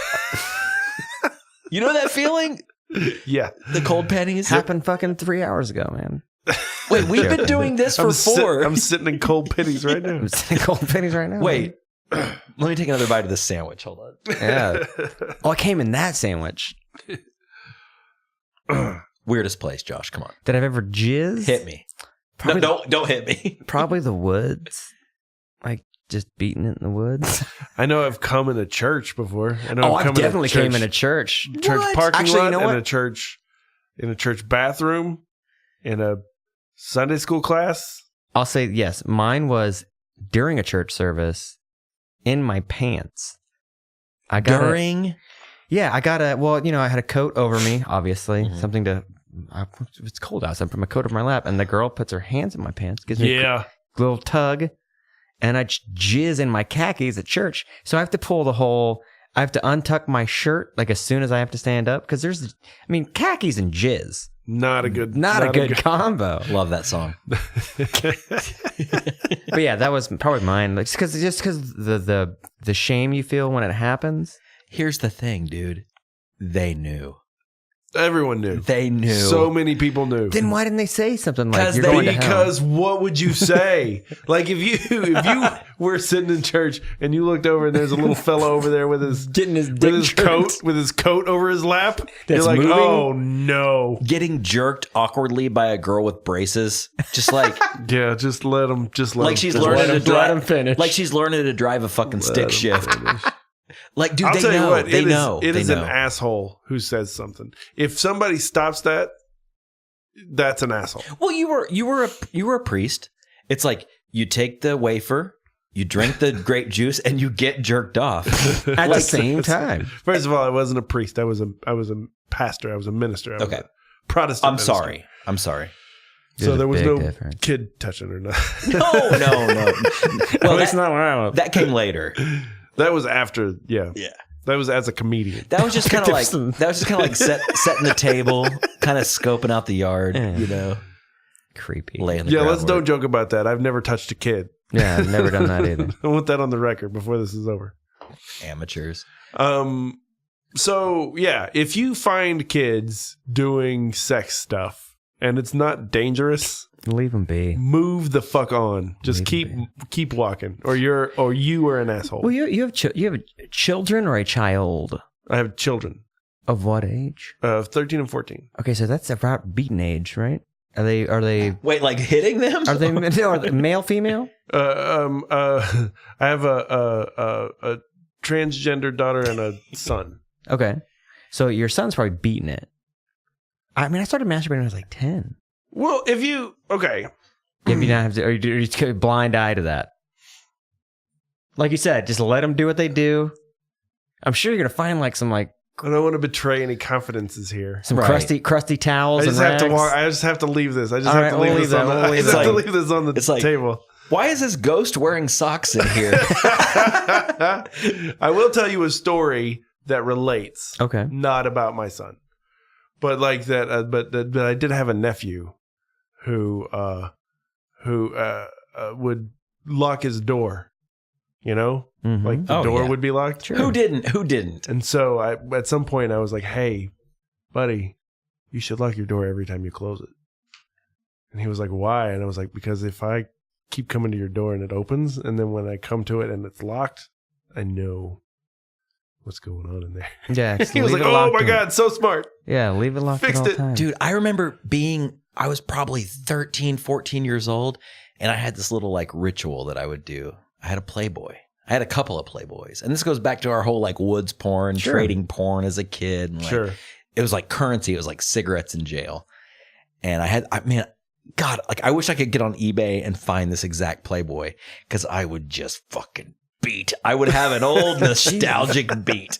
Speaker 3: You know that feeling?
Speaker 1: Yeah.
Speaker 3: The cold pennies?
Speaker 5: Happened fucking 3 hours ago, man.
Speaker 3: Wait, we've been doing this for four.
Speaker 1: I'm sitting in cold pennies right now.
Speaker 5: I'm sitting cold pennies right now.
Speaker 3: Wait, let me take another bite of this sandwich. Hold on.
Speaker 5: Yeah. Oh, I came in that sandwich.
Speaker 3: Weirdest place, Josh. Come on.
Speaker 5: Did I ever jizz?
Speaker 3: Hit me.
Speaker 5: Probably,
Speaker 3: No, don't hit me.
Speaker 5: probably the woods. Like just beating it in the woods.
Speaker 1: I know I've come in a church before. I know
Speaker 5: Oh,
Speaker 1: I've
Speaker 5: I
Speaker 1: come
Speaker 5: definitely came in a
Speaker 1: church
Speaker 5: church.
Speaker 1: church parking
Speaker 5: Actually,
Speaker 1: lot
Speaker 5: you know
Speaker 1: and
Speaker 5: what?
Speaker 1: in a church bathroom, in a Sunday school class.
Speaker 5: I'll say yes. Mine was during a church service in my pants. I got
Speaker 3: During?
Speaker 5: I got I had a coat over me, obviously. Something to, it's cold outside. I put my coat over my lap, and the girl puts her hands in my pants, gives me a little tug, and I jizz in my khakis at church. So I have to pull the whole, I have to untuck my shirt like as soon as I have to stand up, because khakis and jizz.
Speaker 1: Not a good
Speaker 5: combo.
Speaker 3: Love that song.
Speaker 5: But yeah, that was probably mine. Like, because the shame you feel when it happens.
Speaker 3: Here's the thing, dude. They knew.
Speaker 1: Everyone knew.
Speaker 3: They knew.
Speaker 1: So many people knew.
Speaker 5: Then why didn't they say something like you're
Speaker 3: they-
Speaker 5: going to hell?
Speaker 1: Because what would you say? Like if you were sitting in church and you looked over and there's a little fellow over there with his
Speaker 5: Getting his dick
Speaker 1: with his coat over his lap,
Speaker 5: That's
Speaker 1: you're like,
Speaker 5: moving?
Speaker 1: oh no.
Speaker 3: Getting jerked awkwardly by a girl with braces, just like
Speaker 1: Yeah, just let him.
Speaker 3: like she's learning to
Speaker 5: let
Speaker 3: drive.
Speaker 5: him finish.
Speaker 3: Like she's learning to drive a fucking stick shift. Like, dude,
Speaker 1: I'll
Speaker 3: they
Speaker 1: tell
Speaker 3: know.
Speaker 1: you what,
Speaker 3: They know.
Speaker 1: it
Speaker 3: They
Speaker 1: is
Speaker 3: know.
Speaker 1: an asshole who says something. If somebody stops that, that's an asshole.
Speaker 3: Well, you were a priest. It's like you take the wafer, you drink the grape juice, and you get jerked off.
Speaker 5: At the same time.
Speaker 1: First of all, I wasn't a priest. I was a pastor. I was a minister. I was
Speaker 3: Okay.
Speaker 1: a Protestant.
Speaker 3: I'm
Speaker 1: minister.
Speaker 3: sorry. I'm sorry.
Speaker 1: So
Speaker 5: There's a
Speaker 1: there was
Speaker 5: big
Speaker 1: no
Speaker 5: difference.
Speaker 1: kid touching or not.
Speaker 3: No. Well,
Speaker 5: That's not what I was.
Speaker 3: that came later.
Speaker 1: That was after. Yeah.
Speaker 3: Yeah.
Speaker 1: That was as a comedian.
Speaker 3: That was just kind of like
Speaker 5: Some-
Speaker 3: setting the table, kind of scoping out the yard, you know,
Speaker 5: Creepy.
Speaker 3: laying the
Speaker 1: Yeah, let's
Speaker 3: groundwork.
Speaker 1: don't joke about that. I've never touched a kid.
Speaker 5: Yeah, I've never done that either.
Speaker 1: I want that on the record before this is over.
Speaker 3: Amateurs.
Speaker 1: So yeah, if you find kids doing sex stuff and it's not dangerous,
Speaker 5: Leave them be.
Speaker 1: move the fuck on. Just keep walking, or you are an asshole.
Speaker 5: Well, you have children or a child
Speaker 1: I have children,
Speaker 5: of what age?
Speaker 1: 13 and 14.
Speaker 5: Okay, so that's about beaten age, right? Are they
Speaker 3: Wait, like hitting them?
Speaker 5: are they male, female?
Speaker 1: I have a transgender daughter and a son.
Speaker 5: Okay, so your son's probably beating it. I mean, I started masturbating when I was like 10.
Speaker 1: Well, if you
Speaker 5: If you not have to, or you just go blind eye to that. Like you said, just let them do what they do. I'm sure you're gonna find like some
Speaker 1: I don't want to betray any confidences here.
Speaker 3: Right.
Speaker 5: crusty towels
Speaker 1: I just
Speaker 5: and
Speaker 1: have to
Speaker 5: rags.
Speaker 1: walk. I just have to leave this. I just
Speaker 5: All
Speaker 1: have
Speaker 5: right,
Speaker 1: to leave
Speaker 5: we'll
Speaker 1: this
Speaker 5: leave
Speaker 1: on
Speaker 5: that.
Speaker 1: the.
Speaker 5: We'll
Speaker 1: I
Speaker 5: leave
Speaker 1: just have to
Speaker 3: that.
Speaker 1: leave this on the
Speaker 3: It's like-
Speaker 1: table.
Speaker 3: Why is this ghost wearing socks in here?
Speaker 1: I will tell you a story that relates.
Speaker 5: Okay.
Speaker 1: Not about my son, but like that. But I did have a nephew who would lock his door. You know,
Speaker 5: Mhm.
Speaker 1: like the
Speaker 3: Oh,
Speaker 1: door
Speaker 3: yeah.
Speaker 1: would be locked.
Speaker 3: Who didn't?
Speaker 1: And so at some point I was like, hey, buddy, you should lock your door every time you close it. And he was like, why? And I was like, because if I keep coming to your door and it opens, and then when I come to it and it's locked, I know what's going on in there.
Speaker 5: Yeah. just
Speaker 1: He was
Speaker 5: leave
Speaker 1: like,
Speaker 5: it
Speaker 1: oh
Speaker 5: locked
Speaker 1: my
Speaker 5: in-
Speaker 1: God, so smart.
Speaker 5: Yeah, leave it locked
Speaker 1: Fixed
Speaker 5: at all
Speaker 1: it.
Speaker 5: times.
Speaker 3: Dude, I remember I was probably 13, 14 years old, and I had this little like ritual that I would do. I had a Playboy. I had a couple of Playboys. And this goes back to our whole like woods porn, trading porn as a kid. And, like,
Speaker 1: Sure.
Speaker 3: It was like currency. It was like cigarettes in jail. And God, like I wish I could get on eBay and find this exact Playboy, because I would just fucking beat. I would have an old nostalgic beat.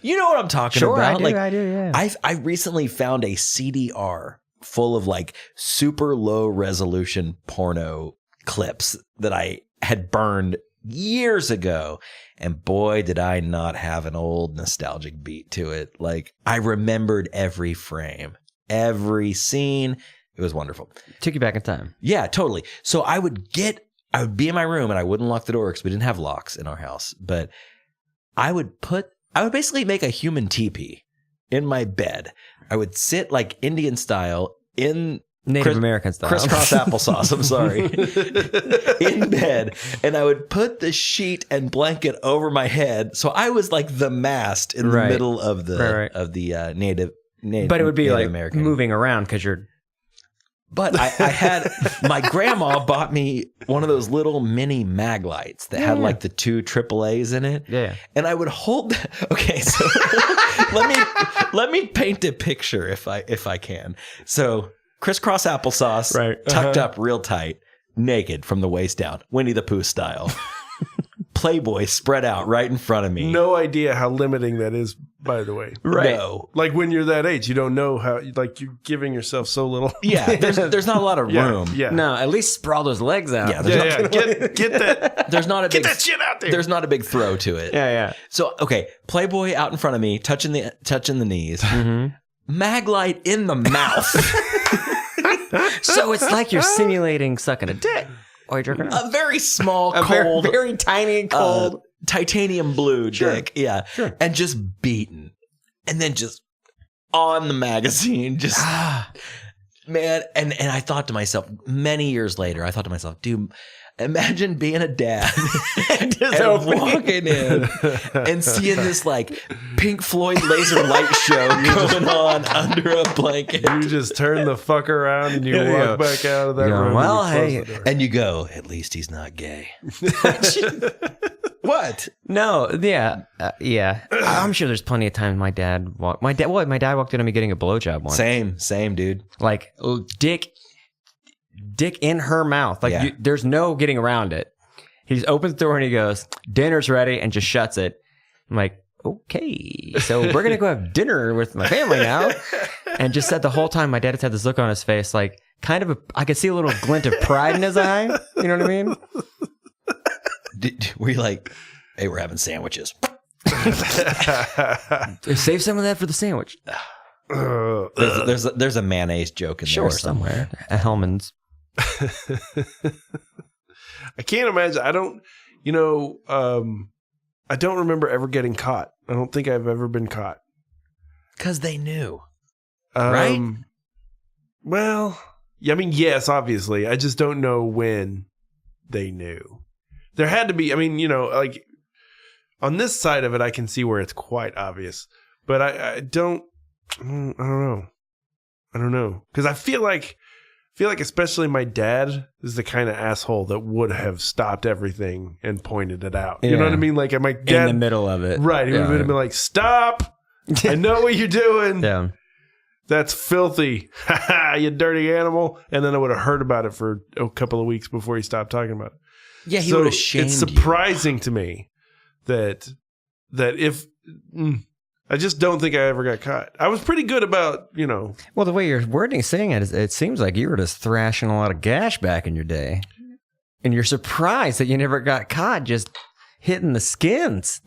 Speaker 3: You know what I'm talking about?
Speaker 5: I do, yeah.
Speaker 3: I recently found a CDR full of like super low resolution porno clips that I had burned years ago. And boy, did I not have an old nostalgic beat to it. Like I remembered every frame, every scene. It was wonderful.
Speaker 5: Took you back in time.
Speaker 3: Yeah, totally. So I would be in my room and I wouldn't lock the door because we didn't have locks in our house. But I would basically make a human teepee in my bed. I would sit like Indian style in
Speaker 5: Native American style.
Speaker 3: crisscross applesauce. I'm sorry. In bed, and I would put the sheet and blanket over my head, so I was like the mast in the middle of the native.
Speaker 5: But it would be
Speaker 3: Native
Speaker 5: like
Speaker 3: American.
Speaker 5: moving around because you're.
Speaker 3: But I had my grandma bought me one of those little mini mag lights that had like the 2 AAAs in it.
Speaker 5: Yeah.
Speaker 3: And I would hold that. Okay, so let me paint a picture if I can. So crisscross applesauce, tucked up real tight, naked from the waist down, Winnie the Pooh style. Playboy spread out right in front of me.
Speaker 1: No idea how limiting that is, by the way.
Speaker 3: Right. No.
Speaker 1: Like when you're that age, you don't know how, like you're giving yourself so little.
Speaker 3: Yeah, there's not a lot of room.
Speaker 1: Yeah.
Speaker 5: No, at least sprawl those legs out.
Speaker 3: Yeah, there's
Speaker 1: Get that.
Speaker 3: there's not a
Speaker 1: Get
Speaker 3: big
Speaker 1: that shit out there.
Speaker 3: There's not a big throw to it.
Speaker 5: Yeah.
Speaker 3: So okay, Playboy out in front of me, touching the knees.
Speaker 5: Mm-hmm.
Speaker 3: Mag light in the mouth.
Speaker 5: So it's like you're simulating sucking a dick. Or you're jerking off.
Speaker 3: A very small, cold,
Speaker 5: very tiny and cold.
Speaker 3: titanium blue dick. Yeah.
Speaker 5: Sure.
Speaker 3: And just beaten. And then just on the magazine. Just man. And I thought to myself, many years later, dude, imagine being a dad and walking in and seeing this like Pink Floyd laser light show going on under a blanket.
Speaker 1: You just turn the fuck around and you walk back out of that room.
Speaker 5: Well,
Speaker 1: and you close the door.
Speaker 3: And you go, at least he's not gay. What?
Speaker 5: No, yeah. I'm sure there's plenty of times my dad walked in on me getting a blowjob once.
Speaker 3: Same, dude.
Speaker 5: Like dick in her mouth. Like
Speaker 3: Yeah.
Speaker 5: there's no getting around it. He just opens the door and he goes, "Dinner's ready," and just shuts it. I'm like, okay, so we're gonna go have dinner with my family now. And just said the whole time, my dad has had this look on his face, like I could see a little glint of pride in his eye. You know what I mean?
Speaker 3: Were you like, hey, we're having sandwiches?
Speaker 5: Save some of that for the sandwich.
Speaker 3: There's a mayonnaise joke in there
Speaker 5: somewhere. A Hellman's.
Speaker 1: I can't imagine. I don't remember ever getting caught. I don't think I've ever been caught.
Speaker 3: Because they knew. Right?
Speaker 1: Well, I mean, yes, obviously. I just don't know when they knew. There had to be, like on this side of it, I can see where it's quite obvious. But I don't know. Because I feel like especially my dad is the kind of asshole that would have stopped everything and pointed it out. You know what I mean? Like my dad
Speaker 5: in the middle of it.
Speaker 1: Right. He would have been like, stop. I know what you're doing.
Speaker 5: Yeah.
Speaker 1: That's filthy. You dirty animal. And then I would have heard about it for a couple of weeks before he stopped talking about it.
Speaker 3: Yeah, he would have shamed
Speaker 1: It's surprising to me that if I just don't think I ever got caught. I was pretty good about,
Speaker 5: Well, the way your wording saying it is, it seems like you were just thrashing a lot of gash back in your day, and you're surprised that you never got caught just hitting the skins.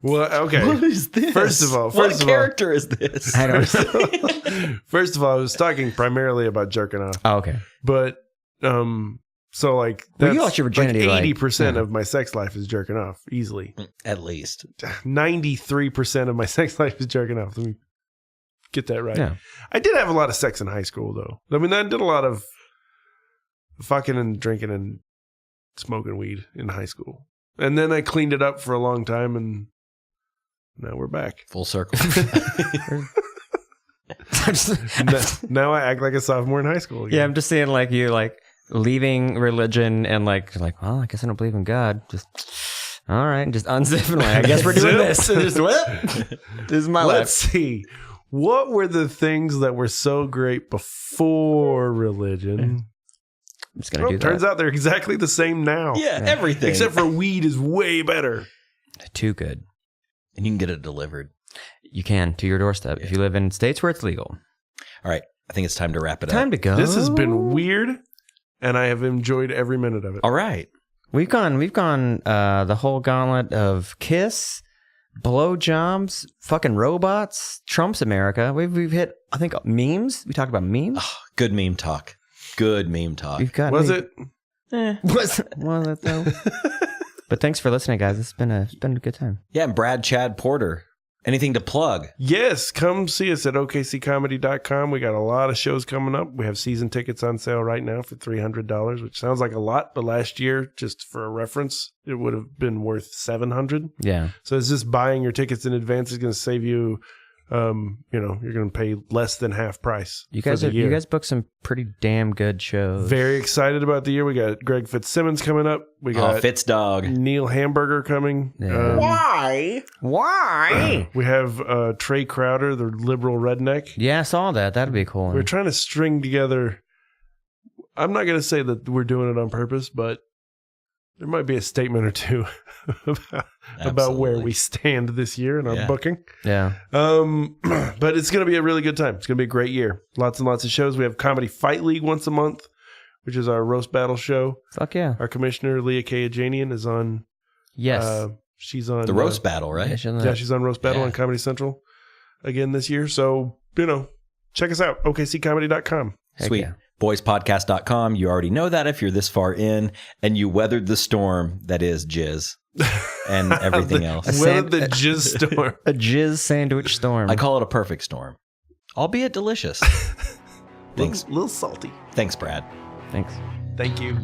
Speaker 1: Well, okay.
Speaker 3: What is this?
Speaker 1: First of all,
Speaker 3: what character is this?
Speaker 5: I don't know.
Speaker 1: First of all, I was talking primarily about jerking off.
Speaker 5: Oh, okay.
Speaker 1: But so like
Speaker 5: Well,
Speaker 1: that's
Speaker 5: you lost your virginity,
Speaker 1: like
Speaker 5: like,
Speaker 1: 80%
Speaker 5: yeah.
Speaker 1: of my sex life is jerking off easily.
Speaker 3: At least.
Speaker 1: 93% of my sex life is jerking off. Let me get that right.
Speaker 5: Yeah.
Speaker 1: I did have a lot of sex in high school, though. I mean, I did a lot of fucking and drinking and smoking weed in high school. And then I cleaned it up for a long time, and now we're back.
Speaker 3: Full circle.
Speaker 1: Now I act like a sophomore in high school again.
Speaker 5: Yeah, I'm just seeing like you like leaving religion and like well, I guess I don't believe in God. Just all right, just unzipping. Like, I guess we're doing this. Just what? This is my
Speaker 1: Let's
Speaker 5: life.
Speaker 1: see. What were the things that were so great before religion?
Speaker 5: I'm just gonna do that.
Speaker 1: Turns out they're exactly the same now.
Speaker 3: Yeah, everything.
Speaker 1: Except for weed is way better.
Speaker 5: Too good.
Speaker 3: And you can get it delivered.
Speaker 5: You can to your doorstep if you live in states where it's legal.
Speaker 3: All right. I think it's time to wrap it up.
Speaker 5: Time to go.
Speaker 1: This has been weird, and I have enjoyed every minute of it.
Speaker 3: All right.
Speaker 5: We've gone the whole gauntlet of kiss, blowjobs, fucking robots, Trump's America. We've hit, I think, memes. We talked about memes.
Speaker 3: Oh, good meme talk. Good meme talk.
Speaker 5: We've got
Speaker 1: Was it?
Speaker 5: Was it though? But thanks for listening, guys. It's been a good time.
Speaker 3: Yeah, and BradChad Porter. Anything to plug?
Speaker 1: Yes, come see us at okccomedy.com. We got a lot of shows coming up. We have season tickets on sale right now for $300, which sounds like a lot, but last year, just for a reference, it would have been worth $700.
Speaker 5: Yeah.
Speaker 1: So it's just buying your tickets in advance is going to save you, you're going to pay less than half price.
Speaker 5: You guys booked some pretty damn good shows.
Speaker 1: Very excited about the year. We got Greg Fitzsimmons coming up. We got
Speaker 3: Fitz Dog.
Speaker 1: Neil Hamburger coming.
Speaker 5: Yeah. Why?
Speaker 1: We have Trey Crowder, the liberal redneck.
Speaker 5: Yeah, I saw that. That'd be a cool.
Speaker 1: We're trying to string together. I'm not going to say that we're doing it on purpose, but there might be a statement or two about where we stand this year in our booking.
Speaker 5: Yeah.
Speaker 1: But it's going to be a really good time. It's going to be a great year. Lots and lots of shows. We have Comedy Fight League once a month, which is our roast battle show.
Speaker 5: Fuck yeah.
Speaker 1: Our commissioner, Leah Kajanian, is on.
Speaker 5: Yes.
Speaker 1: She's on
Speaker 3: The roast battle, right?
Speaker 1: Yeah, she's on roast battle on Comedy Central again this year. So, check us out. OKCcomedy.com.
Speaker 3: Sweet.
Speaker 5: Yeah.
Speaker 3: Boyspodcast.com. You already know that if you're this far in and you weathered the storm that is jizz and everything else.
Speaker 1: Weathered the jizz storm.
Speaker 5: A jizz sandwich storm.
Speaker 3: I call it a perfect storm, albeit delicious. Thanks.
Speaker 1: A little salty.
Speaker 3: Thanks, Brad.
Speaker 5: Thanks.
Speaker 1: Thank you.